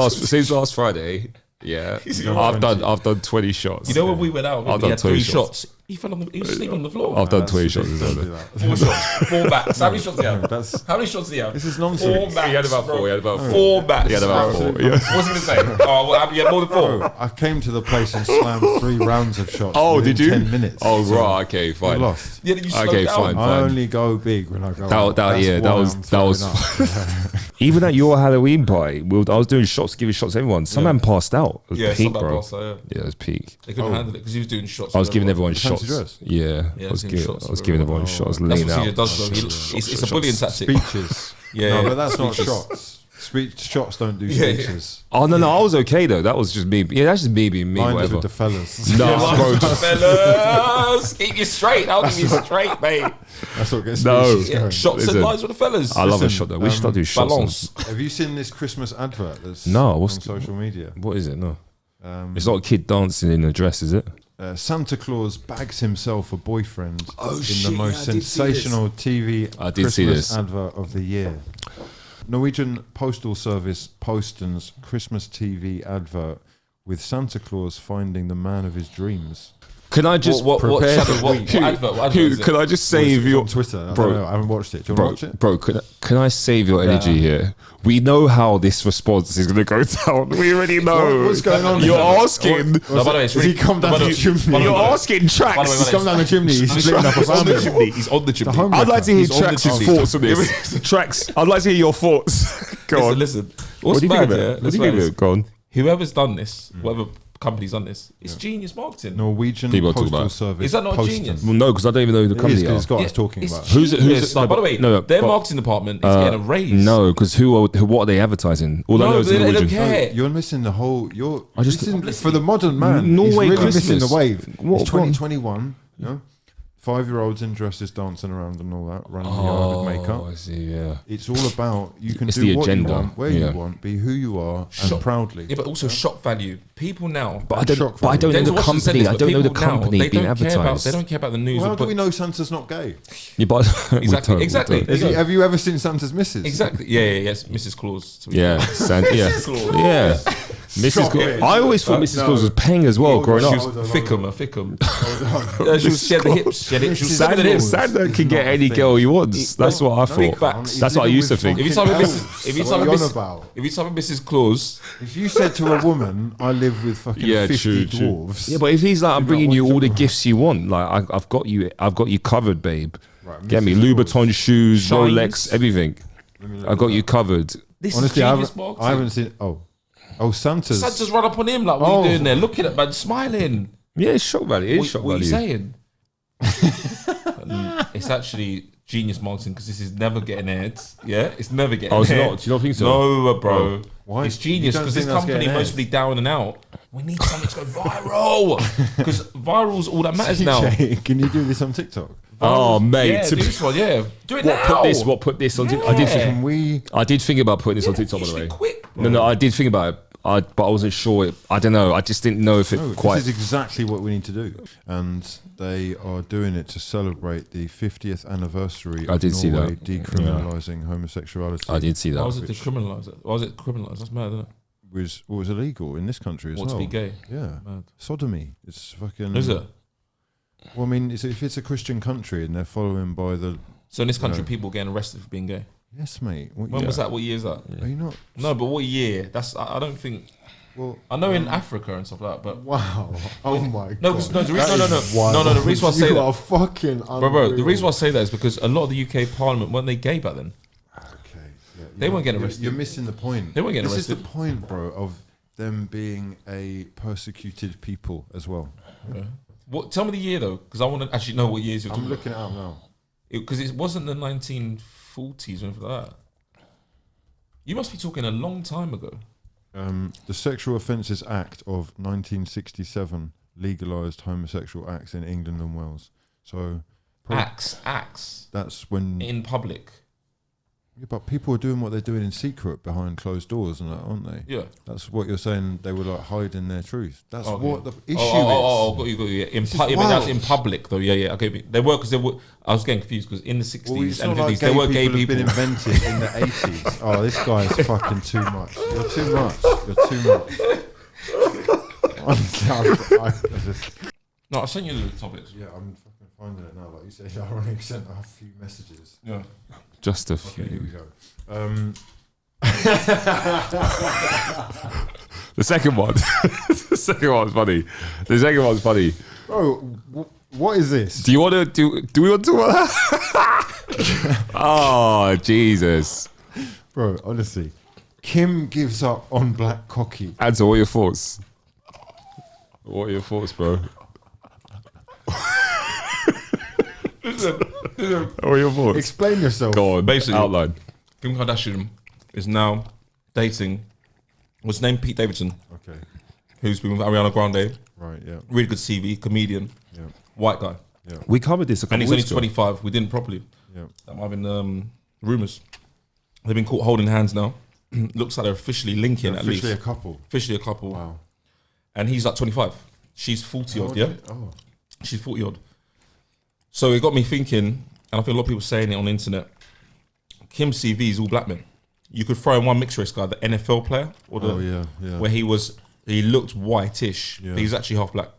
last Friday, yeah, I've done 20 shots. You know when we went out, I've we done had 20 3 shots. shots. He was sleeping on the floor. I've done That's 20 shots. ridiculous. as Don't well. do that. 4 shots. 4 backs. How many shots did he have? That's- How many shots did he have? This is nonsense. 4 backs. He had about bro. 4. He had about 4. 4 backs. He had about bro. 4. Yeah. What was he going to say? Oh, well, you had more than 4. Bro, I came to the place and slammed 3 rounds of shots. Oh, within did you? 10 minutes. Oh, So right. Okay, I fine. lost. Yeah, then you slowed Okay, down. fine. I only go big when I go out. That That's yeah, that why was I'm that was. throwing up. Even at your Halloween party, I was doing shots, giving shots to everyone. Some man passed out. It was Yeah, peak, some bro. passed out, yeah. Yeah, it was peak. They couldn't handle it because he was doing shots. I was with giving everyone Fancy shots. dress? Yeah, Yeah, I was doing giving, shots I was with giving everyone. everyone shots, That's leaning what out. CJ does, though. It's a bullying tactic. Speeches. Yeah, No, yeah. but that's not Speeches. shots. Shots don't do Yeah, yeah. speeches. Oh no, I was okay though. That was just me. Yeah, that's just me being me. Mine is Whatever. with the fellas. No, bro, Fellas, keep you straight. I'll keep you straight, mate. That's what gets No. speeches Yeah, going. shots Listen, and lines with the fellas. I love a Listen, shot though. We should start doing shots. Balance. Have you seen this Christmas advert that's No, on what's- social media? What is it? No, Um, it's not a kid dancing in a dress, is it? Santa Claus bags himself a boyfriend in shit, the yeah, most I did see this. sensational TV I did see Christmas this. advert of the year. Norwegian Postal Service Posten's Christmas TV advert with Santa Claus finding the man of his dreams. Can I just What prepare? advert? What advert? What advert Who, is it? can I just It's save your on Twitter. I bro? don't know. I haven't watched it. Do you want to watch it? Bro, can I save your energy here? We know how this response is going to go down. We already know. What's going on? You're here? asking. No, by the way, it's Has he really- come down by the the way- chimney? by the You're way- asking tracks. by the way, He's come down the chimney. He's splitting up a He's on the family. chimney. He's on the chimney. home- I'd like to hear He's on the Tracks' chimney. thoughts on this. Tracks, I'd like to hear your thoughts. Go on. Listen. What What's do you think mad? of Yeah? it? What Let's do you think be of honest. it? Go on. Whoever's done this, whatever company's done this, it's genius marketing. Norwegian People talk Postal about it. Service. Is that not Posten. genius? Well, no, because I don't even know who the It is company because are. it's got us Yeah, talking it's about. Who's it? genius. No, By the way, no, their but- marketing department is getting a raise. No, because what are they advertising? All I know No, is they don't Norwegian. care. You're missing the whole. You're just- missing, for the modern man. Norway he's really Christmas. missing the wave. What- It's 2021. You know, 5-year-olds in dresses dancing around and all that, running the yard with makeup. Oh, I see, yeah. It's all about you can It's do the what agenda, you want, where yeah. you want, be who you are, Shock- and proudly. Yeah, but also shock value. People now. But I don't know shock the Denzel company. Washington said this, I but don't know the people now, company they being don't care about. advertised. They don't care about the news. Well, how of do what- we know Santa's not gay? Yeah, but we Exactly, don't, we exactly. don't. Has he, have you ever seen Santa's missus? Exactly. Yeah, yes, Mrs. Claus. to be Yeah, fair. yeah, Claus. yeah. Mrs. Shock Claus. it. I always thought Mrs. Claus was paying as well growing She up. was Hold on, Fickum. She had the hips. She had the hips. Mrs. Santa can get any thing. girl he wants. That's what I Big thought. backs. That's what I used to think. If you type in Mrs. If you What type are in you on Mrs. about? If you type in Mrs. Claus, If you said to a woman, "I live with fucking Yeah, 50 true. dwarves," Yeah, but if he's like, I'm You're bringing not you what all the you're- gifts you want. Like I've got you covered, babe. Right, Get me Mrs. Louboutin shoes, Shines. Rolex, everything. I got you covered. this honestly, is I genius haven't, marketing. I haven't seen. Oh, Santa's. Santa's run up on him like, what Oh. are you doing there? Looking at man, smiling. Yeah, it's shock value. It is What, shock what are you value. saying? It's actually genius marketing because this is never getting aired. Yeah, it's never getting Oh, it's aired. not? Do you not think so? No, bro. Why? It's genius You don't because this think that's company getting aired? mostly down and out. We need something to go viral because viral's all that matters now. CJ, can you do this on TikTok? Oh, mate. Yeah, do this one. Yeah, do it now. Put this on TikTok. Yeah. Can we? I did think about putting this on TikTok, by the Literally way. quick. No, I did think about it. but I wasn't sure. I don't know. I just didn't know if it No, quite. this is exactly what we need to do, and they are doing it to celebrate the 50th anniversary I of did see Norway that. decriminalising homosexuality. I did see Why that. was it decriminalised? Why was it criminalised? That's mad, isn't it? Was illegal in this country as What, well. to be gay? Yeah, Mad. sodomy. It's fucking. Is it? Well, I mean, if it's a Christian country and they're following by the So in this country, No. people getting arrested for being gay. yes, mate. What, When was that? What year is that? Are you not? No, but what year? That's I don't think. Well, I know in Africa and stuff like that, but Wow. Oh my no, god. 'cause- no, the That reason, no, is no, no, no, the reason why I say you that, are fucking bro, the reason why I say that is because a lot of the UK Parliament weren't they gay back then? okay. Yeah, They weren't getting arrested. You're missing the point. They weren't getting This is arrested. the point, bro, of them being a persecuted people as well. What? Tell me the year though, because I want to actually know what years you're I'm talking looking it up now. Because it wasn't the 1940s or anything like that. You must be talking a long time ago. The Sexual Offences Act of 1967 legalised homosexual acts in England and Wales. So Acts that's when. in public. Yeah, but people are doing what they're doing in secret behind closed doors, and that, aren't they? Yeah. That's what you're saying. They were like hiding their truth. That's Okay. what the issue Oh, is. got you. Yeah. This is Yeah, but that's wild. in public though. Yeah. Okay, but they were because they were. I was getting confused because in the 60s Well, it's and not 50s like there were gay have people. been invented in the 80s. Oh, this guy is fucking too much. You're too much. You're too much. Honestly, I just, No, I sent you the topics. yeah, I'm fucking finding it now. Like you said, I only sent a few messages. Yeah. Just a Okay, here few. we go. The second one. The second one's funny. The second one's funny. Bro, what is this? Do you want to do we want to talk about that? Oh, Jesus. Bro, honestly, Kim gives up on Black Cocky. Answer, what are your thoughts? What are your thoughts, bro? What are your thoughts? Explain yourself. Go on, Basically- outline. Kim Kardashian is now dating. What's his name? Pete Davidson, Okay, who's been with Ariana Grande. right, yeah, Really good CV, comedian, yeah, white guy, yeah, We covered this a couple and he's of only weeks ago. 25. We didn't properly. yeah. That might have been rumors. They've been caught holding hands now. Looks like they're officially linking at Officially least. a couple. Officially a couple. Wow. And he's like 25. She's 40 odd, yeah? Oh, She's 40 odd. So it got me thinking, and I think a lot of people saying it on the internet. Kim's CV is all black men. You could throw in one mixed race guy, the NFL player, or the oh yeah, yeah. where he looked whitish, Yeah. but he's actually half black.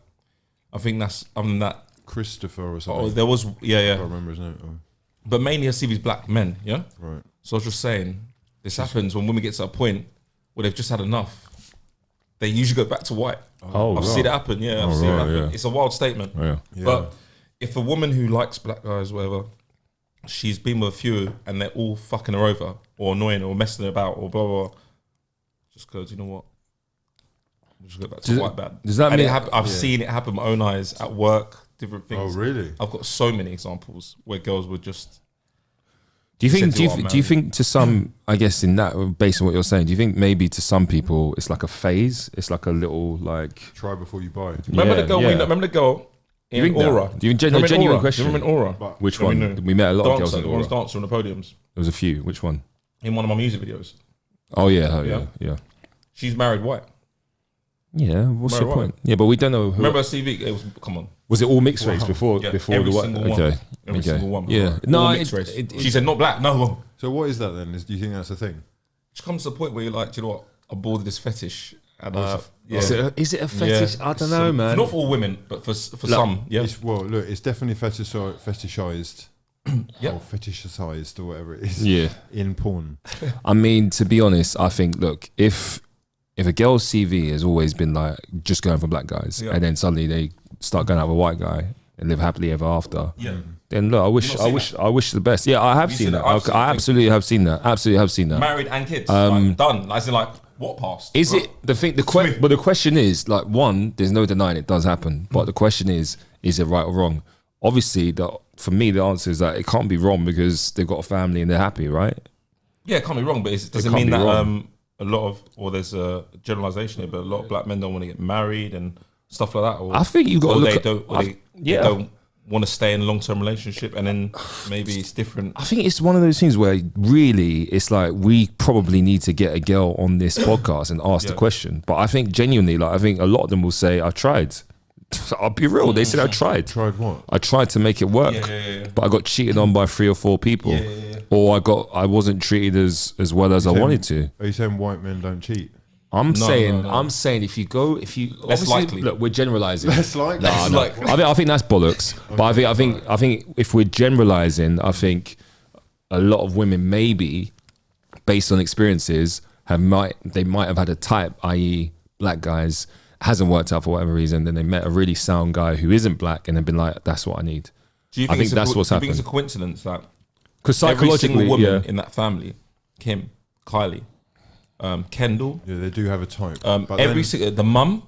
I think that's other than that. Christopher or Oh, something. there was I yeah. can't remember his name. Oh, But mainly her CV is black men, yeah. right. So I was just saying, this happens when women get to a point where they've just had enough. They usually go back to white. Oh, I've seen it happen. Yeah, I've Oh, seen it right, happen. yeah. It's a wild statement. Oh, yeah. Yeah. But if a woman who likes black guys, whatever, she's been with a few and they're all fucking her over or annoying her or messing her about or blah blah, blah, just goes, you know what? We'll just go back to Does it- white bad. does that And mean- I've seen it happen with my own eyes at work, different Oh, things. really? I've got so many examples where girls were just. Do you think? Said Do you, to our do you man. think to some? I guess in that, based on what you're saying, do you think maybe to some people it's like a phase? It's like a little like. Try before you buy. Remember Yeah, the girl? yeah. Remember the girl Do you in think that? Aura? Do you Remember in genuine Aura? question? Do you remember in Aura? But Which Do you one? remember We met a lot of girls Dancer, in the one Aura. who's dancing on the podiums There was a few. Which one? in one of my music videos. Oh yeah, oh, Yeah. yeah, yeah. She's married white. Yeah. What's Right, your right. point? Yeah, but we don't know who. Remember her CV? It was come on. Was it all mixed race before? Yeah, before every the what? single one. Okay. Every okay. single one. Yeah. All No, mixed it, race. it, She said not black. No. So what is that then? Do you think that's a thing? It comes to the point where you're like, do you know what? I'm bored of this fetish. And yeah. is it a fetish? Yeah. I don't know, man. Not for all women, but for some. Yeah. It's, well, look, it's definitely fetishized. Yep. Or fetishized or whatever it is. Yeah. In porn. I mean, to be honest, I think look, if a girl's CV has always been like just going for black guys, Yeah. and then suddenly they start going out with a white guy and live happily ever after, Yeah. then look, I wish the best. Yeah, I have You seen seen that. that? I've seen I the absolutely have seen that. Absolutely have seen that. Married and kids. Like, done. Like, as in like, what past? Is it the thing? But the question is, like, one, there's no denying it does happen. But the question is it right or wrong? Obviously, for me, the answer is that it can't be wrong because they've got a family and they're happy, right? Yeah, it can't be wrong, but does it can't mean be that wrong. a lot of, or there's a generalization here, but a lot of black men don't want to get married and stuff like that? Or, I think you got to or look they at- don't, or I- they yeah. don't want to stay in a long-term relationship, and then maybe it's different. I think it's one of those things where really it's like we probably need to get a girl on this podcast and ask the question. But I think genuinely, like I think a lot of them will say, "I tried." I'll be real. They said I tried. Tried what? I tried to make it work, but I got cheated on by 3 or 4 people, or I wasn't treated as well as I wanted to. Are you saying white men don't cheat? I'm saying if you Less likely. look, we're generalizing. Less likely. No. I think that's bollocks. But I think if we're generalizing, I think a lot of women maybe, based on experiences, might have had a type, i.e., black guys. Hasn't worked out for whatever reason, then they met a really sound guy who isn't black and they've been like, that's what I need. Do you think that's what's happened? Do you think it's a coincidence that because psychologically, every single woman in that family, Kim, Kylie, Kendall, Yeah, they do have a type. but the mum,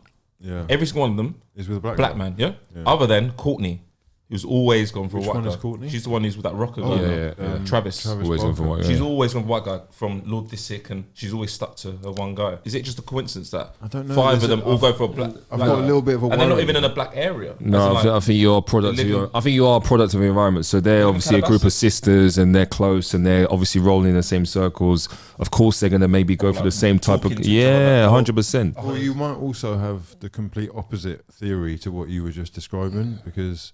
every single one of them is with a black guy. man, yeah? Other than Courtney, who's always gone for Which a white one guy. is Courtney? She's the one who's with that rocker guy. Travis. Always going for white guy. She's always gone for white guy from Lord Disick, and she's always stuck to her one guy. Is it just a coincidence that I don't know. 5 of them all go for a black? I've got a little bit of a and they're not worry. even in a black area. No, I think you're a product. I think you are a product of the environment. So they're obviously a group of Calabasas. sisters, and they're close, and they're obviously rolling in the same circles. Of course, they're going to maybe go for the same type of. talking to each other Yeah, like, 100%. Well, you might also have the complete opposite theory to what you were just describing, because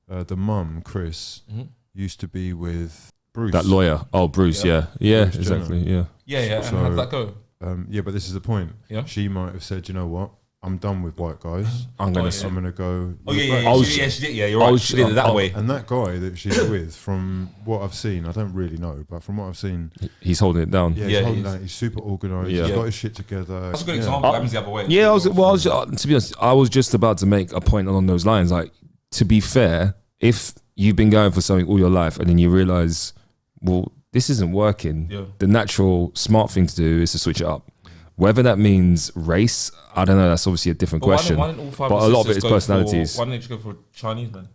the mum, Chris, used to be with Bruce. That lawyer. Oh, Bruce. Yeah, Bruce exactly. Jenner. Yeah. Yeah. And So- how did that go? Yeah, but this is the point. Yeah. She might have said, you know what? I'm done with white guys. I'm gonna. yeah. I'm gonna go. Oh with yeah, black yeah, I guys." was- she did. Yeah, you're right. She did it that way. And that guy that she's with, from what I've seen, I don't really know, but from what I've seen, He's holding it down. yeah, Yeah, he's holding he is. that. He's super organised. Yeah. He's got his shit together. That's a good Yeah. example. That happens the other way. Yeah, to be honest, I was just about to make a point along those lines. Like, to be fair, if you've been going for something all your life and then you realize, well, this isn't working, the natural smart thing to do is to switch it up. Whether that means race, I don't know. That's obviously a different question. Why didn't all 5 but a lot of it is personalities. Why didn't you go for Chinese men?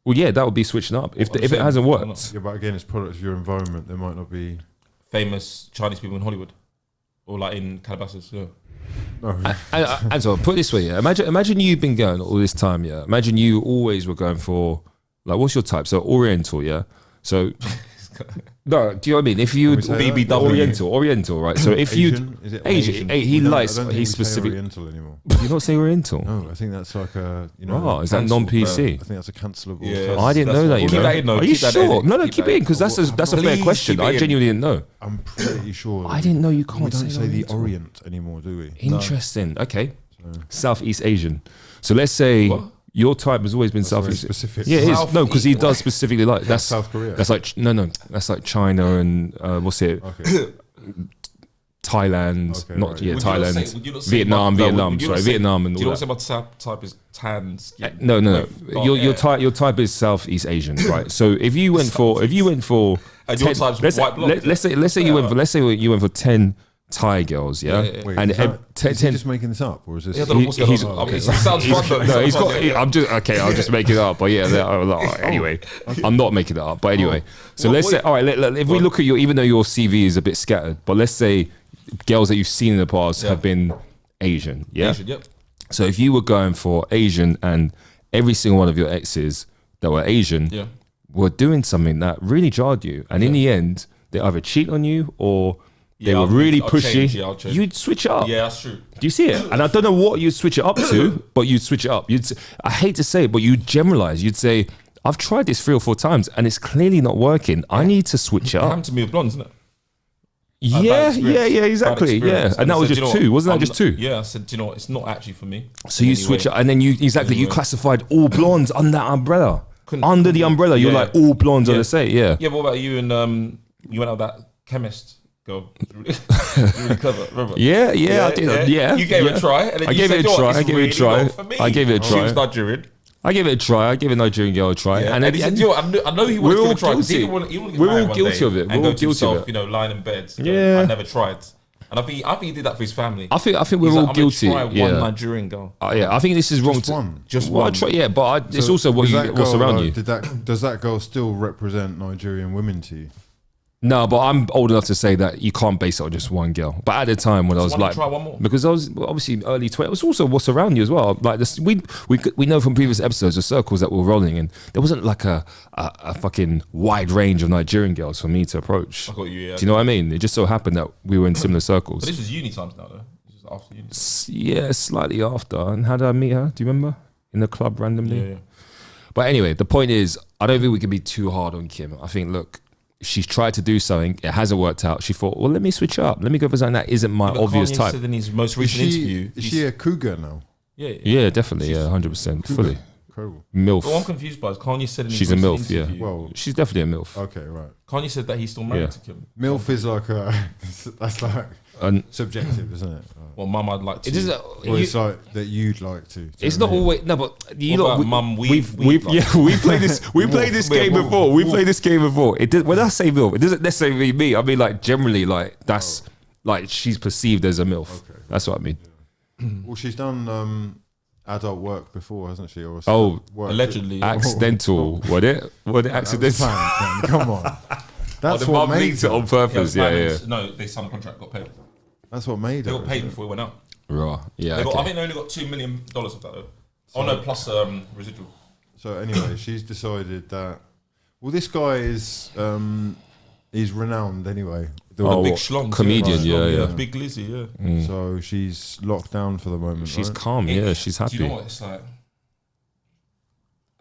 Well, yeah, that would be switching up. If it hasn't worked, Yeah, but again, it's product of your environment. There might not be. Famous Chinese people in Hollywood, or like in Calabasas. Yeah. No. and so put it this way, yeah. Imagine you've been going all this time, yeah. Imagine you always were going for, like, what's your type? So Oriental, yeah. So no, do you know what I mean? If you Can we say that? Oriental, right? So if you Asian? Is it Asian, Asian? he We don't- likes I don't think he's we say specific. Oriental anymore. You don't say Oriental. No, I think that's like a Oh, is that cancelled, non-PC? I think that's a cancelable. Yeah. term. I didn't know that. You Keep know. that in, though. Are you Keep that in. sure? No, Keep keep that it in in. because that's a fair Please question. keep it I in. genuinely didn't know. I'm pretty sure. I didn't know you we can't don't say the Oriental. Orient anymore, do we? Interesting. Okay. Southeast Asian. So let's say your type has always been very Southeast. specific. Yeah, it is. No, because he does specifically like that's South Korea. That's like no, that's like China and what's it? Okay. Thailand, Okay, not right. yeah, Would you not Thailand, say- would you not say Vietnam, about- Vietnam. would you Sorry, not say- Vietnam and Do you all know that. about type is tan skin? No. Oh, Your type is Southeast Asian, right? So if you went for And your type's let's, white block, let's say you went for 10 Thai girls, yeah, Wait, and is that- is he 10. just making this up, or is this? Yeah, I don't know what's going he's- on. okay. It sounds fun. though. It No, sounds he's fun, got. yeah. I'm just okay. I'll just make it up. But yeah, anyway, I'm not making it up. But anyway, so let's say, all right, if we look at your, even though your CV is a bit scattered, but let's say girls that you've seen in the past have been Asian, yeah. Asian, yep. So if you were going for Asian and every single one of your exes that were Asian Yeah. were doing something that really jarred you, and in the end they either cheat on you or they Yeah, were really I'll pushy, change, yeah, I'll change. you'd switch it up. Yeah, that's true. Do you see it? And I don't know what you'd switch it up to, but you'd switch it up. I hate to say it, but you'd generalize. You'd say, I've tried this 3 or 4 times and it's clearly not working. I need to switch it It up. happened to me with blondes, isn't it? Yeah, exactly. Yeah. And that was just 2. Wasn't that just 2? Yeah, I said, do you know what? It's not actually for me. So you switch it, and then you classified all blondes under that umbrella. Couldn't- Under the umbrella, you're Yeah. like all blondes are Yeah. the same. Yeah. Yeah, but what about you and you went out with that chemist girl? Really clever, remember? Yeah, I did. Yeah. You gave it a try. And then I you gave said, it a "You know what? try. It's I gave it a really try. not for me." I gave it a She was try. Nigerian. I gave it a try. I gave a Nigerian girl a try. Yeah. And And he then, said, "Yo, I know he wanted we're to all try because he guilty. didn't want to get We're married all one guilty day of it. and We're go all to guilty of himself, it. lying in bed. Yeah. I never tried. And I think he did that for his family. I think we're He's all like, I'm guilty. gonna try Yeah. one Nigerian girl. Yeah, I think this is wrong. Just one. Just Well, I one. try, yeah, but it's So also does that what's girl, around like, you. Does that girl still represent Nigerian women to you? No, but I'm old enough to say that you can't base it on just one girl. But at the time when I was why not like, try one more? because I was obviously early 20s, it was also what's around you as well. Like this, we know from previous episodes the circles that were rolling, and there wasn't like a fucking wide range of Nigerian girls for me to approach. I got you, yeah. Do you know what I mean? It just so happened that we were in similar circles. But this was uni times now, though. This is after uni. Yeah, slightly after. And how did I meet her? Do you remember? In the club randomly. Yeah. But anyway, the point is, I don't think we can be too hard on Kim. I think, look, she's tried to do something. It hasn't worked out. She thought, well, let me switch up. Let me go for something that isn't my obvious Kanye type. said in his most recent interview. Is she a cougar now? Yeah. Yeah, definitely. Yeah, 100%. Fully. Incredible. MILF. What I'm confused by is Kanye said in his She's a recent MILF, yeah. interview. Well, She's definitely a MILF. okay, right. Kanye said that he's still married Yeah. to Kim. MILF is like that's like And subjective, isn't it? Well, mum, I'd like to. it is. Well, it's like that you'd like to. It's not always no, but you What know, about mum, we've we've like- yeah, we played this. We played this Yeah, game wolf, before. We wolf. played this game before. It did, when I say MILF, it doesn't necessarily mean me. I mean, like generally, like that's like she's perceived as a MILF. Okay. That's what I mean. Well, she's done adult work before, hasn't she? Or Oh, work Allegedly. Accidental, what it? What it? Accidental. Come on. That's the what mum made leaked it on it. purpose. Yeah, yeah. Diamonds. No, they signed a contract, got paid. That's what made They it. got paid before it went out. Right. Yeah. They got, I Okay. think they only got $2 million of that though. Oh no, plus residual. So anyway, she's decided that. Well, this guy is he's renowned anyway. Oh, Big what? schlong. Comedian, yeah, yeah. Big Lizzie, yeah. So she's locked down for the moment. She's right? calm. Yeah, she's happy. Do you know what it's like?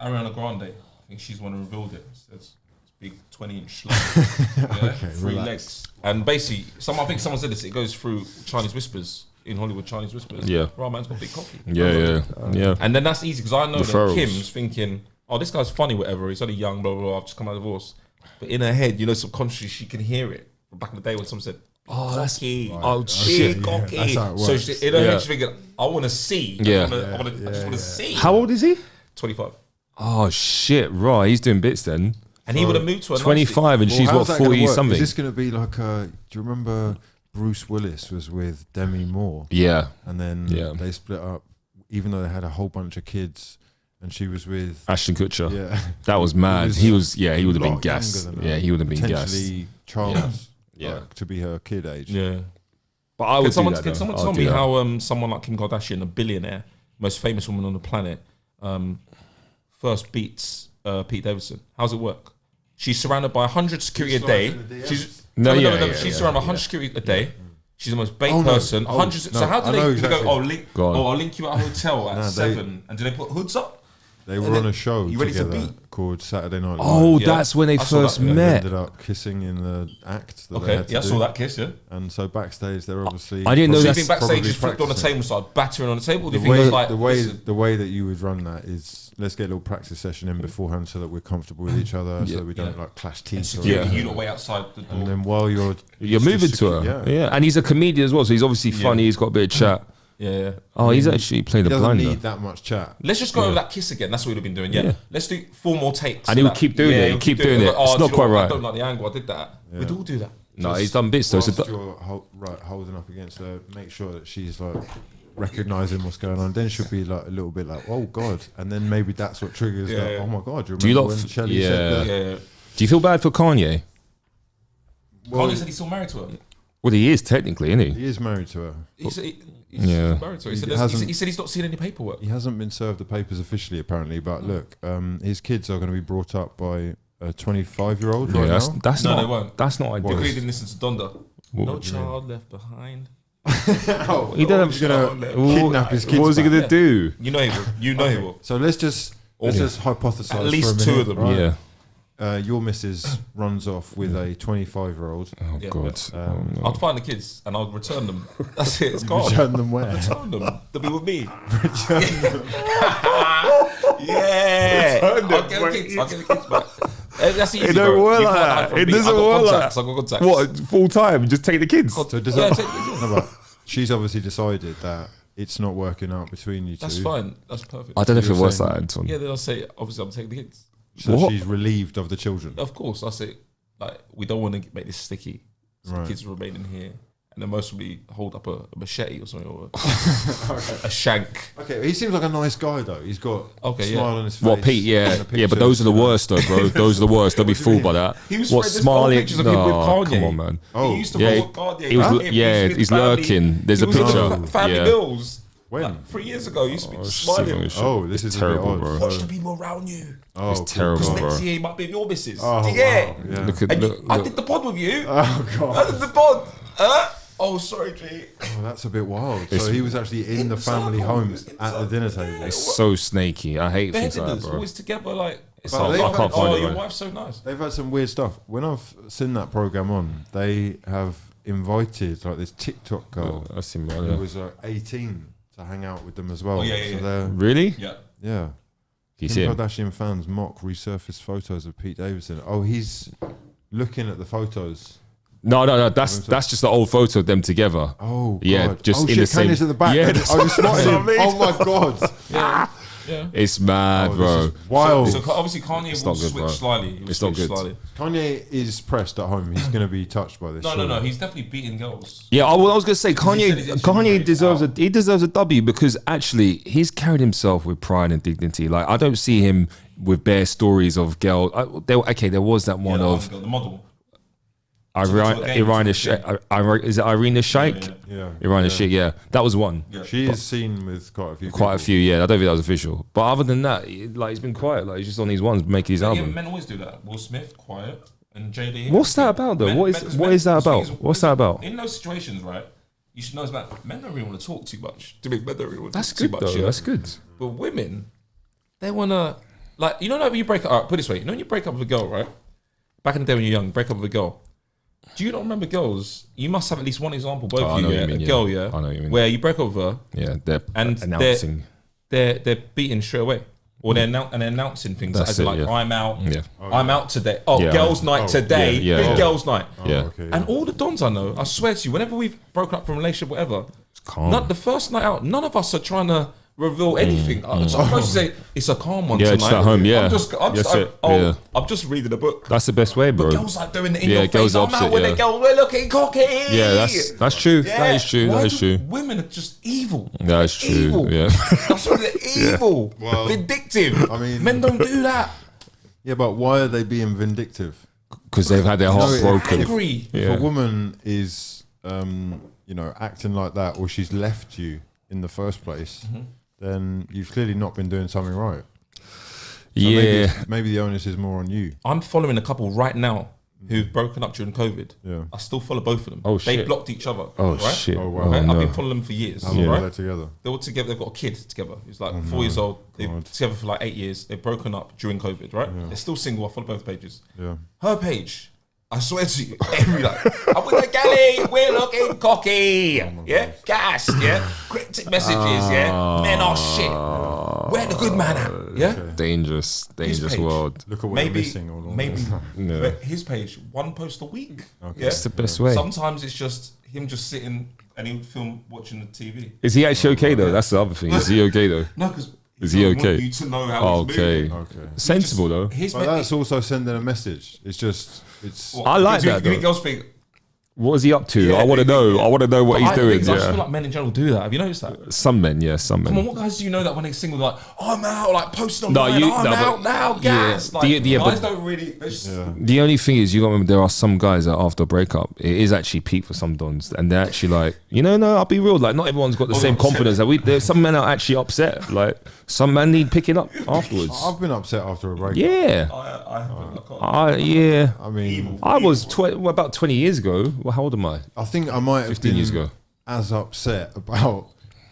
Ariana Grande, I think she's the one who revealed it. It says it's big 20-inch schlong. Yeah, Okay, 3 relax. legs. And basically, I think someone said this, it goes through Chinese whispers, in Hollywood, Chinese whispers. Yeah. Right, man's got big cocky. Yeah, yeah. And then that's easy because I know that Referrals. Kim's thinking, oh, this guy's funny, whatever. He's only young, blah, blah, blah. I've just come out of divorce. But in her head, you know, subconsciously, she can hear it. From back in the day when someone said, Oh, that's cocky. oh shit. Big cocky. That's how it So works. she, in her Yeah. head, she's thinking, I want to see. Yeah. I just want to see. How old is he? 25. Oh shit! Right, he's doing bits then. And he would have moved to a 25 and Well, she's how's what that gonna 40 work? something. Is this going to be like a? Do you remember Bruce Willis was with Demi Moore, Yeah, and then Yeah. they split up, even though they had a whole bunch of kids, and she was with. Ashton Kutcher. Yeah, That was mad. was He was. Yeah, he would have a been lot gassed. younger than Yeah, her. he would have been gassed. potentially Charles. Yeah. like, to be her kid age. Yeah. But I would Can someone, do that. can though. someone I'll tell do me that. how someone like Kim Kardashian, a billionaire, most famous woman on the planet, first beats Pete Davidson? How's it work? She's surrounded by 100 security a day. She's No, yeah, yeah, She's yeah, surrounded by 100 security a day. She's the most baked Oh, no. person. Oh, 100. no, So how do I they? know Do they exactly. go? Oh, link. Go on. Oh, I'll link you at a hotel at No, they- 7. And do they put hoods up? They were on a show You ready to together beat? called Saturday Night Live. Oh, Yeah. that's when they I saw first that, yeah. And they met. ended up kissing in the act that they Okay, had to yeah, I do. saw that kiss. Yeah. And so backstage, they're obviously. I didn't know So you that's think backstage probably just flipped on the practicing. table, and started battering on the table? Or do The you think it way, was like listen, the way that you would run that is let's get a little practice session in beforehand so that we're comfortable with each other, so that we don't Yeah. like clash and teeth. or security, anything. you lot wait outside the door? And then while you're moving to her. Yeah. Yeah. And he's a comedian as well, so he's obviously funny. He's got a bit of chat. Yeah. Oh, he's actually playing He the doesn't blind. need though. that much chat. Let's just go over that kiss again. That's what we'd have been doing. Yeah. Yeah. Let's do 4 more takes. And of he'll that. keep doing it. He'll keep doing it. Like, It's do not you know quite what? right. I don't like the angle. I did that. We'd all do that. No, he's done bits though. So Whilst you're holding up against her, make sure that she's like recognizing what's going on. Then she'll be like a little bit like, "Oh God," and then maybe that's what triggers Yeah, that. yeah. Oh my God, you Do you remember lot when f- Shelley yeah. said that? Yeah. do you feel bad for Kanye? Kanye said he's still married to her. Well, he is technically, isn't he? He is married to her. He said he's Yeah. married to her. He He hasn't- said he's not seen any paperwork. He hasn't been served the papers officially, apparently. But look, his kids are going to be brought up by a 25-year-old Yeah, right that's, now. that's No, not. they won't. That's not They ideal. didn't listen to Donda. What No do child left behind. He didn't. He's going to kidnap his kids. What was he back. gonna do? You know he will. You know he will. So let's just hypothesize. At least for a 2 minute, of them. right? Yeah. Your missus runs off with a 25-year-old. Oh Yeah. God. Oh, no. I'll find the kids and I'll return them. That's it. It's gone. Return them where? Return them. They'll be with me. Yeah. I'll get the kids. I'll get the kids back. That's easy. It don't bro. work You like can't hide that. from It me. doesn't I've got work like contacts. that. I've got contacts. What full time? Just take the kids. So does Yeah, that? take- No, but she's obviously decided that it's not working out between you two. That's fine. That's perfect. I don't know if it You're works saying- like that, Anton. Yeah, then I'll say, obviously, I'm taking the kids. So What? she's relieved of the children. Of course, I'll say, like, we don't want to make this sticky. So Right. the kids are remaining here. and then most probably hold up a machete or something, or a shank. Okay, he seems like a nice guy though. He's got a smile on his face. What, Pete? Yeah, in the yeah, but pictures, those are the you know. worst though, bro. Those are the worst. Don't be fooled by that. He was What spreading old smiling? pictures of him with Kanye. Come on, man. He used to Yeah, hold Kanye. he was, Like him. He yeah, used to be he's family. lurking. There's a He was on picture. the Family Yeah. Bills. When? Like 3 years ago, he used to be It's smiling. Oh, this is terrible, a bit bro. odd. Watch the people around you. Oh, It's cool. terrible, Because bro. next year he might be your missus. Oh, yeah. wow. Yeah. Look at And look, I look. did the pod with you. Oh I god. did the pod. Oh, sorry, G. Oh, that's a bit wild. It's- So he was actually in the family circle. home He was in at the circle. dinner table. It's so snaky. I hate They're things like that, dinners, bro. always together. Like, it's But like, they've I can't find oh, it, your right? wife's so nice. They've had some weird stuff. When I've seen that program on, they have invited like this TikTok girl I see, man. who Yeah. was 18 to hang out with them as well. Oh, yeah, So yeah. they're Really? Yeah. yeah. You Kim see him? Kardashian fans mock resurfaced photos of Pete Davidson. Oh, he's looking at the photos. No. That's just the old photo of them together. Oh, Yeah, God. just oh, in shit, the same- Kanye's at the back. Yeah, I that's just spotted what I him. mean. Oh my god. Yeah. Yeah. It's mad, Oh, bro. this is wild. So obviously Kanye It's will not good, switch bro. slightly. He will It's not switch good. slightly. Kanye is pressed at home. He's going to be touched by this. No, surely. He's definitely beating girls. Yeah, I was gonna say said he's actually Kanye really deserves out. he deserves a W because actually he's carried himself with pride and dignity. Like I don't see him with bare stories of girls. There was that one of the model. Irina Shayk. Is it Irina Shayk? Yeah. Irina Shayk. Yeah, that was one. Yeah. She is seen with quite a few. Quite a people. few. Yeah, I don't think that was official. But other than that, like he's been quiet. Like he's just on these ones making his Yeah, album. men always do that. Will Smith, quiet, and JD. What's that about though? What is that about? What's that about? In those situations, right? You should know it's about men don't really want to talk too much. To make men don't really want to That's talk too good much. though. Yeah? That's good. But women, they wanna like like when you break up. All right, put it this way, when you break up with a girl, right? Back in the day when you're young, break up with a girl. Do you not remember girls? You must have at least one example, both Oh, I of know you, what yeah, you mean, a yeah. girl, yeah, I know what you mean. where you break up with her Yeah, they're and announcing. they're beating straight away, or they're announcing things That's as it, like yeah. I'm out, Yeah. I'm out today. Oh, Yeah. girls' night Oh, today, yeah, big yeah. girls' night. Yeah. Okay, And all the dons I know, I swear to you, whenever we've broken up from a relationship, whatever, calm. not the first night out, none of us are trying to reveal anything. I'm supposed to say it's a calm one Yeah, tonight. just at home, yeah. That's it, yeah. I'm just reading a book. That's the best way, bro. Girls like doing it in Yeah, your girls face. I'm opposite, out with yeah. a girl. We're looking cocky. Yeah, that's true. That is true. Why That is do true. Women are just evil. That is true. Evil. Yeah. That's what they're evil. Well, Vindictive. I mean- men don't do that. Yeah, but why are they being vindictive? Because they've had their heart No, broken. Angry. If Yeah. a woman is, acting like that, or she's left you in the first place, then you've clearly not been doing something right. So Yeah. maybe the onus is more on you. I'm following a couple right now who've broken up during COVID. Yeah. I still follow both of them. Oh, They shit. blocked each other. Oh, right? shit. Oh, wow. Oh, Okay? I've no. been following them for years. How long Right? are they together? They were together. They've got a kid together. It's like 4 years old. They've God. together for like 8 years. They've broken up during COVID. Right? They're still single. I follow both pages. Yeah. Her page. I swear to you, every like, I'm with the galley, we're looking cocky, yeah, gas, yeah, cryptic messages, yeah, men are shit. Where the good man at, yeah? Dangerous His page. world. Look at what Maybe, you're missing. All along maybe this. but his page, one post a week. Yeah? It's the best way. Sometimes it's just him just sitting and he'll film watching the TV. Is he actually okay though? That's the other thing. Is he okay though? No, because Is he okay? Want you to know how he's Okay. moving. Okay. Sensible though. His But that's also sending a message. It's just, it's. I like do you that, think though. girls think? What is he up to? Yeah, I want to know. I want to know what he's I doing. think- I just feel Yeah. like men in general do that. Have you noticed that? Some men, yeah, some Come on, men. what guys do you know that when they're single, they're like, I'm out, like posting No, online, you- I'm no, but- out now, gas. yeah. Like, Yeah, guys but- don't really. They just, The only thing is, you got to remember, there are some guys that after a breakup, it is actually peak for some dons, and they're actually like, no, I'll be real. Like, not everyone's got the same confidence. That there's some men are actually upset. Like, some men need picking up afterwards. I've been upset after a break. Yeah, I can't. yeah. I mean, I was about 20 years ago. Well, how old am I? I think I might have 15 been years ago. as upset about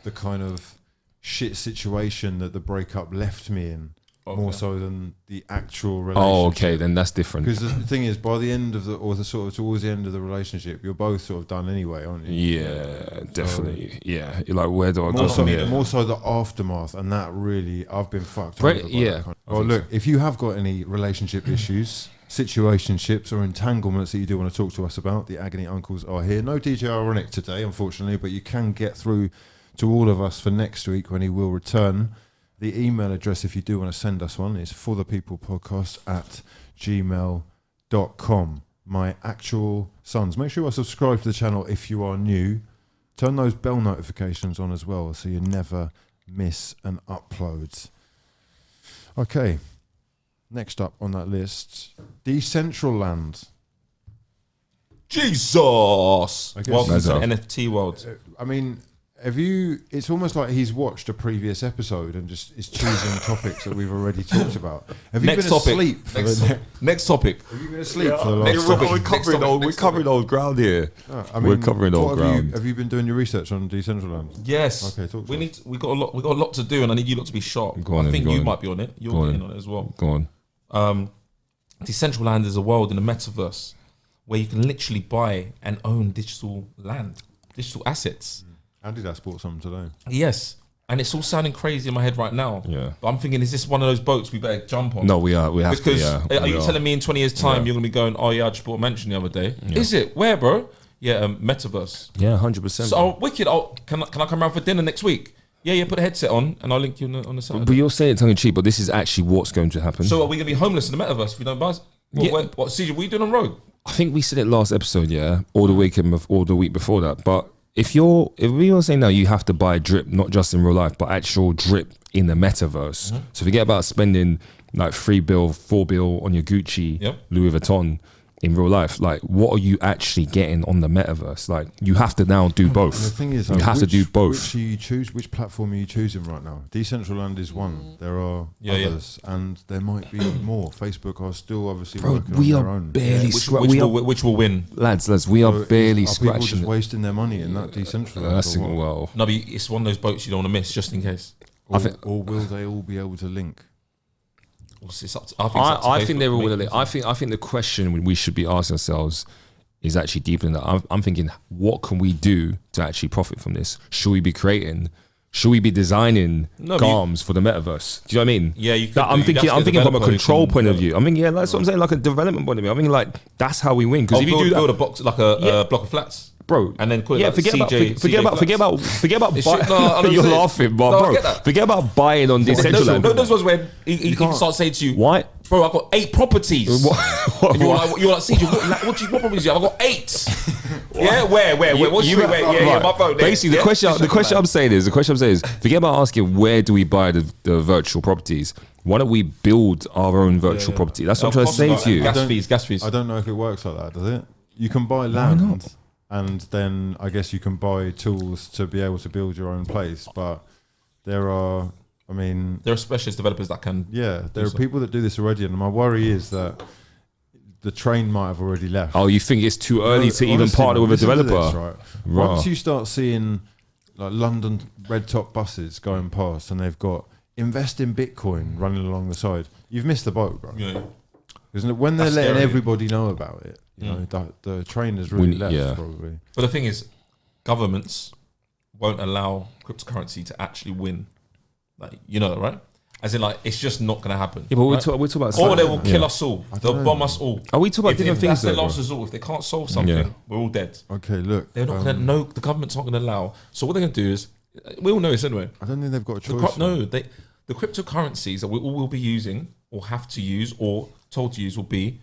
the kind of shit situation that the breakup left me in, more so than the actual relationship. Oh, okay, then that's different. Because the thing is, by the end of towards the end of the relationship, you're both sort of done anyway, aren't you? Yeah, definitely. Yeah, you're like, where do I go from here? More so the aftermath, and that really, I've been fucked. Right, over by yeah. that kind of- Well, look, if you have got any relationship issues, situationships, or entanglements that you do want to talk to us about, the Agony Uncles are here. No DJ Ironic today, unfortunately, but you can get through to all of us for next week when he will return. The email address, if you do want to send us one, is forthepeoplepodcast@gmail.com. my actual sons. Make sure you are subscribed to the channel if you are new. Turn those bell notifications on as well so you never miss an upload. Okay, next up on that list, Decentraland. Jesus. I guess- Welcome to the That's NFT world. I mean, have you? It's almost like he's watched a previous episode and just is choosing topics that we've already talked about. Have you Next been topic. asleep? For Next topic. have you been asleep for the last? Next topic. We're Next covering topic, old. We're next covering topic. old ground here. I We're covering what old have ground. have you been doing your research on Decentraland? Yes. Okay, talk to we us. we got a lot to do, and I need you lot to be sharp. Go on I then, think go you on. might be on it. You're Go on getting then. on it as well. Go on. Decentraland is a world in the metaverse where you can literally buy and own digital land, digital assets. Adidas bought some today. Yes. And it's all sounding crazy in my head right now. Yeah. But I'm thinking, is this one of those boats we better jump on? No, we are. We have Because to. Yeah, are you telling me in 20 years' time you're going to be going, oh yeah, I just bought a mansion the other day? Is it? Where, bro? Yeah, metaverse. Yeah, 100%. So, wicked. Can I come around for dinner next week? Yeah, put a headset on and I'll link you on the Saturday. But you're saying it tongue in cheek, but this is actually what's going to happen. So are we going to be homeless in the metaverse if we don't buy? What, CJ, what are you doing on road? I think we said it last episode, yeah, or the week before that. But if we are saying now you have to buy drip, not just in real life, but actual drip in the metaverse. So forget about spending like 3 bill, 4 bill on your Gucci, Yep. Louis Vuitton in real life. Like, what are you actually getting on the metaverse? Like, you have to now do both. And the thing is, you have to do both. Which do you choose? Which platform are you choosing right now? Decentraland is one. There are Yeah, yeah. others, and there might be more. Facebook are still obviously Bro, working we on their are own. barely Which will win? lads, we are So barely are people scratching. just wasting their money in that Decentraland? That's or what? well. No, but it's one of those boats you don't want to miss, just in case. Or will they all be able to link? It's up to, I think, it's up to I Facebook think they're to all make willing. decisions. I think the question we should be asking ourselves is actually deeper than that. I'm thinking, what can we do to actually profit from this? Should we be creating? Should we be designing No, but GARMs for the metaverse? Do you know what I mean? Yeah, you could That, I'm do. thinking. That's I'm the thinking from a developer who control can point of develop. view. I mean, yeah, that's what I'm saying. Like a development point of view. I mean, like that's how we win. Because if you do that, build a box like a block of flats, bro, and then call it yeah, like forget about CJ forget about It's shit- no, I know you're what you're laughing, saying. but No, I bro, get that. forget about buying on Those Decentraland. ones where he can start saying to you, Why? bro, I've got 8 properties. What? And you're like, CJ, what properties do you have? I've got 8. Yeah, where? What's You- your yeah, right. my phone. there. Basically, Yeah? the question I'm saying is, forget about asking where do we buy the virtual properties. Why don't we build our own virtual property? That's what I'm trying to say to you. Gas fees. I don't know if it works like that, does it? You can buy land, and then I guess you can buy tools to be able to build your own place. But there are, I mean, There are specialist developers that can. yeah, there are so. people that do this already, and my worry is that the train might have already left. Oh, you think it's too early to even Honestly, partner man, with a listen to developer? this, right? Right. Once you start seeing like London red top buses going past, and they've got invest in Bitcoin running along the side, you've missed the boat, bro. Yeah. Isn't it? When they're That's letting scary. everybody know about it, you know, the train has really left, yeah. probably. But the thing is, governments won't allow cryptocurrency to actually win. Like, you know that, right? As in, like, it's just not going to happen. Yeah, but we're right? talking about. Or they will kill yeah. us all. They'll bomb us all. Are we talking about If different things? that's their though, last bro? resort. If they can't solve something, Yeah. we're all dead. Okay, look, They're not going to. No, the government's not going to allow. So what they're going to do is, we all know this anyway. I don't think they've got a The choice. no, the cryptocurrencies that we all will be using or have to use or told to use will be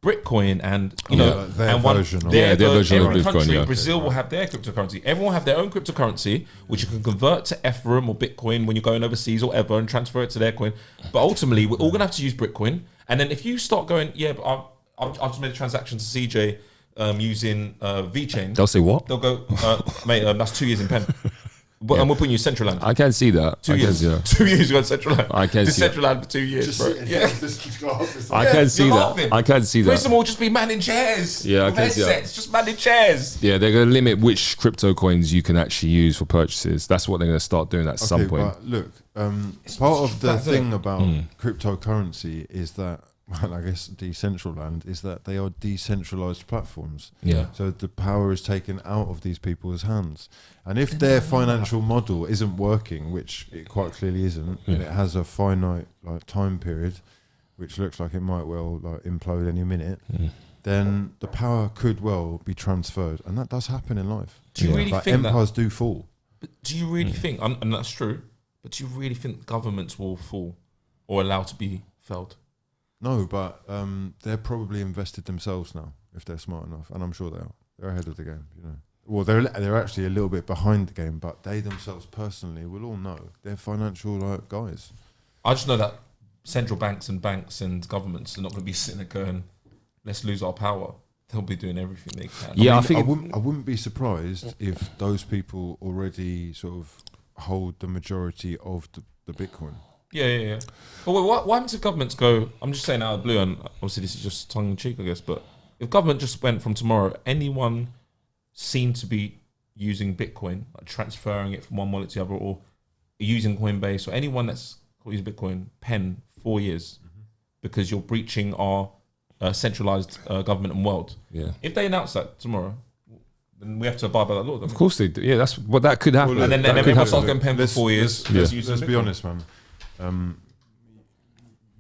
Bitcoin and their and one version of Yeah, their version of every Bitcoin, country, yeah. Brazil will have their cryptocurrency. Everyone will have their own cryptocurrency, which you can convert to Ethereum or Bitcoin when you're going overseas or whatever and transfer it to their coin. But ultimately, we're all gonna have to use Bitcoin. And then if you start going, yeah, but I've just made a transaction to CJ using VeChain. They'll say what? They'll go, mate, that's 2 years in pen. But, and we're putting you Central Land. I can see that. 2 I can years. see that. 2 years ago, Central Land. I can see Central Land for 2 years, bro. Yeah. I can see you're that. laughing. I can see Prison that. will just be man in chairs. Yeah, I with can see that. headsets, just man in chairs. Yeah, they're going to limit which crypto coins you can actually use for purchases. That's what they're going to start doing at some point. But look, part of the that's thing it. about cryptocurrency is that, well, I guess Decentraland is that they are decentralized platforms. Yeah. So the power is taken out of these people's hands. And if their financial model isn't working, which it quite clearly isn't, and it has a finite time period, which looks like it might well implode any minute, then the power could well be transferred, and that does happen in life. Do you really Like think that? empires do fall? But do you really think, and that's true, but do you really think governments will fall or allow to be felled? No, but they're probably invested themselves now if they're smart enough, and I'm sure they are. They're ahead of the game, you know. Well, they're actually a little bit behind the game, but they themselves personally will all know they're financial guys. I just know that central banks and governments are not going to be sitting there going, "Let's lose our power." They'll be doing everything they can. Yeah, I I think I wouldn't be surprised if those people already sort of hold the majority of the Bitcoin. Yeah. Well, what happens if governments go? I'm just saying out of the blue, and obviously this is just tongue in cheek, I guess. But if government just went from tomorrow, anyone seen to be using Bitcoin, like transferring it from one wallet to the other, or using Coinbase, or anyone that's using Bitcoin, pen 4 years because you're breaching our centralized government and world. Yeah. If they announce that tomorrow, then we have to abide by that law. Of course they do. Yeah, that's what that could happen. And then That could everyone happen. starts getting pen for 4 years. Let's be honest, man.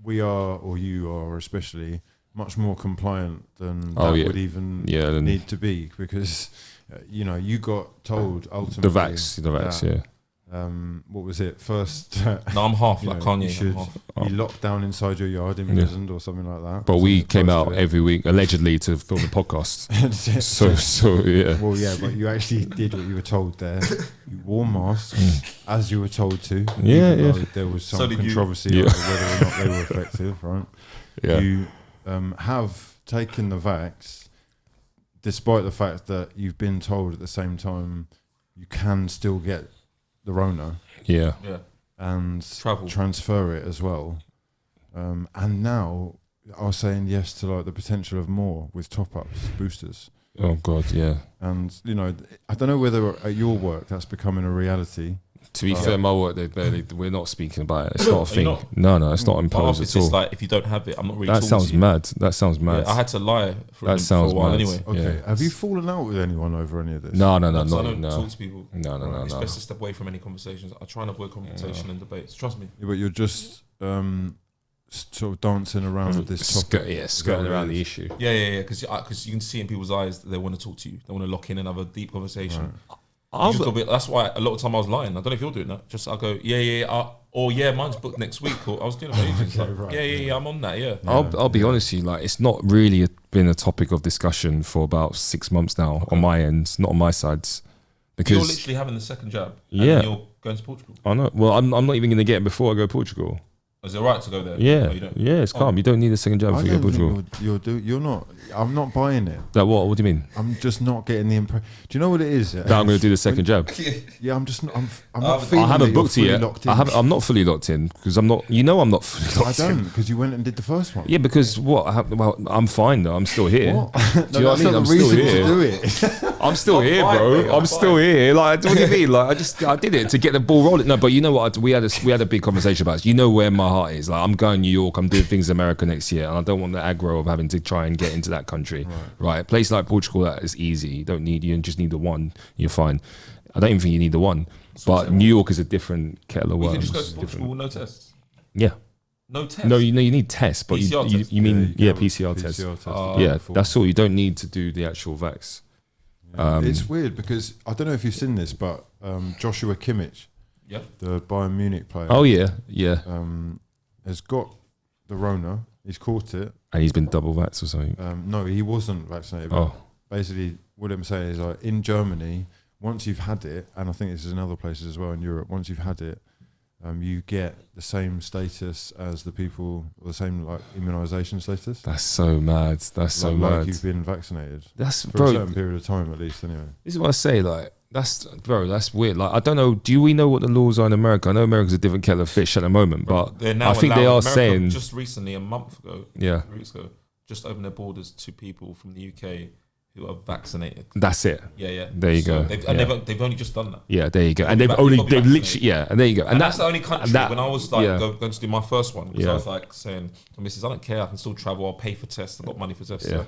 We are, or you are especially, much more compliant than that would even need to be, because you know, you got told ultimately The vax, yeah. What was it? First, No, I'm half you like know, Kanye. you should I'm half. be locked down inside your yard, imprisoned, or something like that. But we Something came close out to it. every week allegedly to film the podcast. so yeah. Well, yeah, but you actually did what you were told there. You wore masks as you were told to. Yeah, even yeah. though there was some So did you. controversy over whether or not they were effective, right? Yeah. You have taken the vax, despite the fact that you've been told at the same time you can still get the Rona Yeah. Yeah. and Travel. transfer it as well. And now are saying yes to like the potential of more with top-ups, boosters. Oh God, yeah. And, you know, I don't know whether at your work that's becoming a reality. To be fair, my work, we're not speaking about it. It's not a Are you thing. not? No, it's not My imposed office at is all. like, if you don't have it, I'm not really That talking sounds to you. mad. That sounds mad. Yeah, I had to lie for That a sounds while mad. anyway. Okay, Yeah. have you fallen out with anyone over any of this? No, Because I don't no. talk to people. No. It's best to step away from any conversations. I try and avoid confrontation and debates. Trust me. Yeah, but you're just sort of dancing around with this topic. Skirting Is that around what the it issue. Yeah. Because you can see in people's eyes that they want to talk to you. They want to lock in and have a deep conversation. Right. You just gotta be- that's why a lot of time I was lying. I don't know if you're doing that. Just I'll go, or mine's booked next week. Or I was doing it for ages. Okay, Like, right. yeah, I'm on that. Yeah. I'll be honest with you, like it's not really been a topic of discussion for about 6 months now on my end, not on my sides, You're because literally having the second jab. Yeah. And you're going to Portugal. I know. Well, I'm not even going to get it before I go to Portugal. Is it right to go there? Yeah, Oh, you don't? yeah, it's calm. You don't need a second jab I before you go to don't Portugal. think you're not. I'm not buying it. That what? What do you mean? I'm just not getting the impression. Do you know what it is? That I'm going to do the second jab. Yeah, I'm just. I'm not feeling. I haven't that you're booked it fully yet. locked in. I'm not fully locked in because I'm not. You know, I'm not fully I locked in. don't, because you went and did the first one. Yeah, because what? Well, I'm fine though. I'm still here. What? Do you know what I mean? Not I'm the still reason here. to do it. I'm still here, fine, bro. mate, I'm I'm still fine. here. Like, what do you mean? Like, I did it to get the ball rolling. No, but you know what? We had a big conversation about it. You know where my heart is. Like, I'm going to New York. I'm doing things in America next year, and I don't want the aggro of having to try and get into that country. Right? A place like Portugal, that is easy. You don't need. You just need the one. You're fine. I don't even think you need the one. But New York is a different kettle of We worms. can just go to It's Portugal different. with no tests. Yeah. No tests. No, you need tests, but PCR you test. mean you can have a PCR test. test Yeah, before. that's all. You don't need to do the actual vax. It's weird because I don't know if you've seen this, but Joshua Kimmich, Yeah. the Bayern Munich player, Oh yeah. has got the Rona. He's caught it. And he's been double vaxxed or something. No, he wasn't vaccinated. But Oh. basically, what I'm saying is, like, in Germany, once you've had it, and I think this is in other places as well in Europe, once you've had it, you get the same status as the people, or the same like immunisation status. That's so mad. That's so like mad. you've been vaccinated That's for a bro. certain period of time, at least. Anyway, This is what I say. Like that's weird. Like I don't know. Do we know what the laws are in America? I know America's a different kettle of fish at the moment, but They're now I think they allowing- are America saying just recently, a month ago, yeah. 3 weeks ago, just opened their borders to people from the UK who are vaccinated. That's it. Yeah. There you go. They've, Yeah. and they've only just done that. Yeah, there you go. And You've they've got to be literally vaccinated. and there you go. And that's the only country that- when I was like yeah. going to do my first one, because Yeah. I was like saying to Mrs. I don't care, I can still travel, I'll pay for tests, I've got money for tests. Yeah. So.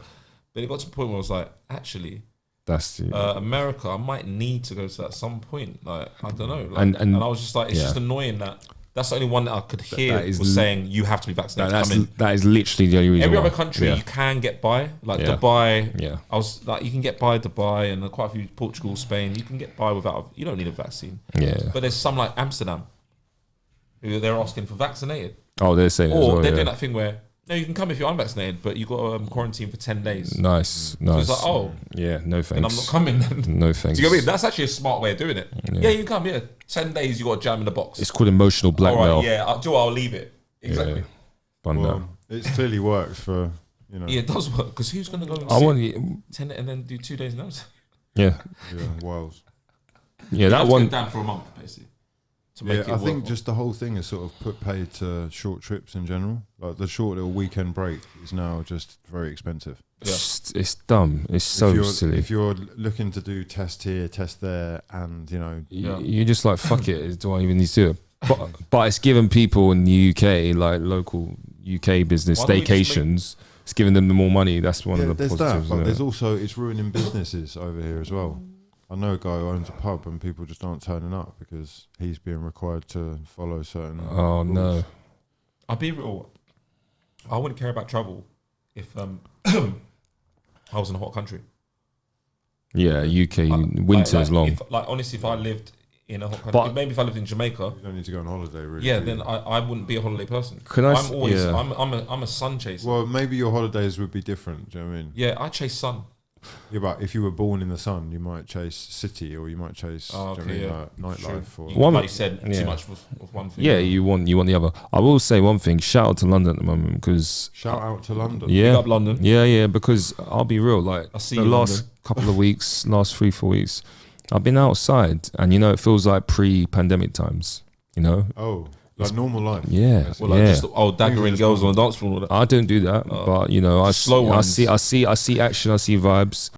But it got to the point where I was like, actually, That's the, America, I might need to go to that at some point. Like, I don't know. Like, And- and I was just like, it's yeah. just annoying that that's the only one that I could hear that is was l- saying you have to be vaccinated. that's to come in. that is literally the only reason. Every why. other country Yeah. you can get by, like Yeah. Dubai. Yeah. I was like, you can get by Dubai and quite a few Portugal, Spain. You can get by without. You don't need a vaccine. Yeah. But there's some like Amsterdam, who they're asking for vaccinated, Oh, they're saying. or as well, they're yeah. doing that thing where No, you can come if you're unvaccinated, but you got to quarantine for 10 days. Nice, So nice. it's like, oh, Yeah, no thanks. and I'm not coming then. No thanks. Do you get what I mean? That's actually a smart way of doing it. Yeah, you can come, yeah. 10 days, you got to jam in the box. It's called emotional All blackmail. right, yeah, I'll leave it. Exactly. Yeah. Bun that. Well, it clearly works for, you know. Yeah, it does work, because who's going to go and I sit want you. 10 and then do 2 days notice? Yeah, Yeah, Wales. yeah. That one. down for a month, basically. To Yeah, make it I think work. just the whole thing is sort of put paid to short trips in general. Like the short little weekend break is now just very expensive. Yeah. It's dumb. It's so if you're, silly. If you're looking to do test here, test there, and you know, Yeah. You're just like, fuck it. Do I even need to do it? But it's given people in the UK, like local UK business Why don't we just staycations, it's giving them the more money. That's one yeah, of the there's positives. that. But isn't there's it? also it's ruining businesses over here as well. I know a guy who owns a pub, and people just aren't turning up because he's being required to follow certain. Oh rules. no. I'll be real. I wouldn't care about travel if I was in a hot country. Yeah, UK Like- winter's like, long. If, like honestly, if I lived in a hot country, But- maybe if I lived in Jamaica, You don't need to go on holiday, really. yeah, do you? then I wouldn't be a holiday person. Can I I'm s- always yeah. I'm a sun chaser. Well, maybe your holidays would be different. Do you know what I mean? Yeah, I chase sun. Yeah, but if you were born in the sun, you might chase city, or you might chase Oh, do you know okay, what I mean, True. nightlife. Or You, One- like you said, yeah. too much of one thing. Yeah, you want the other. I will say one thing. Shout out to London at the moment because shout out to London. yeah, Big up London. yeah. Because I'll be real. Like I see the you, last London. couple of weeks, last 3-4 weeks, I've been outside, and you know it feels like pre-pandemic times. You know, Oh, like normal life. yeah, basically. Well, like yeah. just daggering just girls gone. on the dance floor. And all that. I don't do that, but you know, I Just slow see ones. action, I see vibes.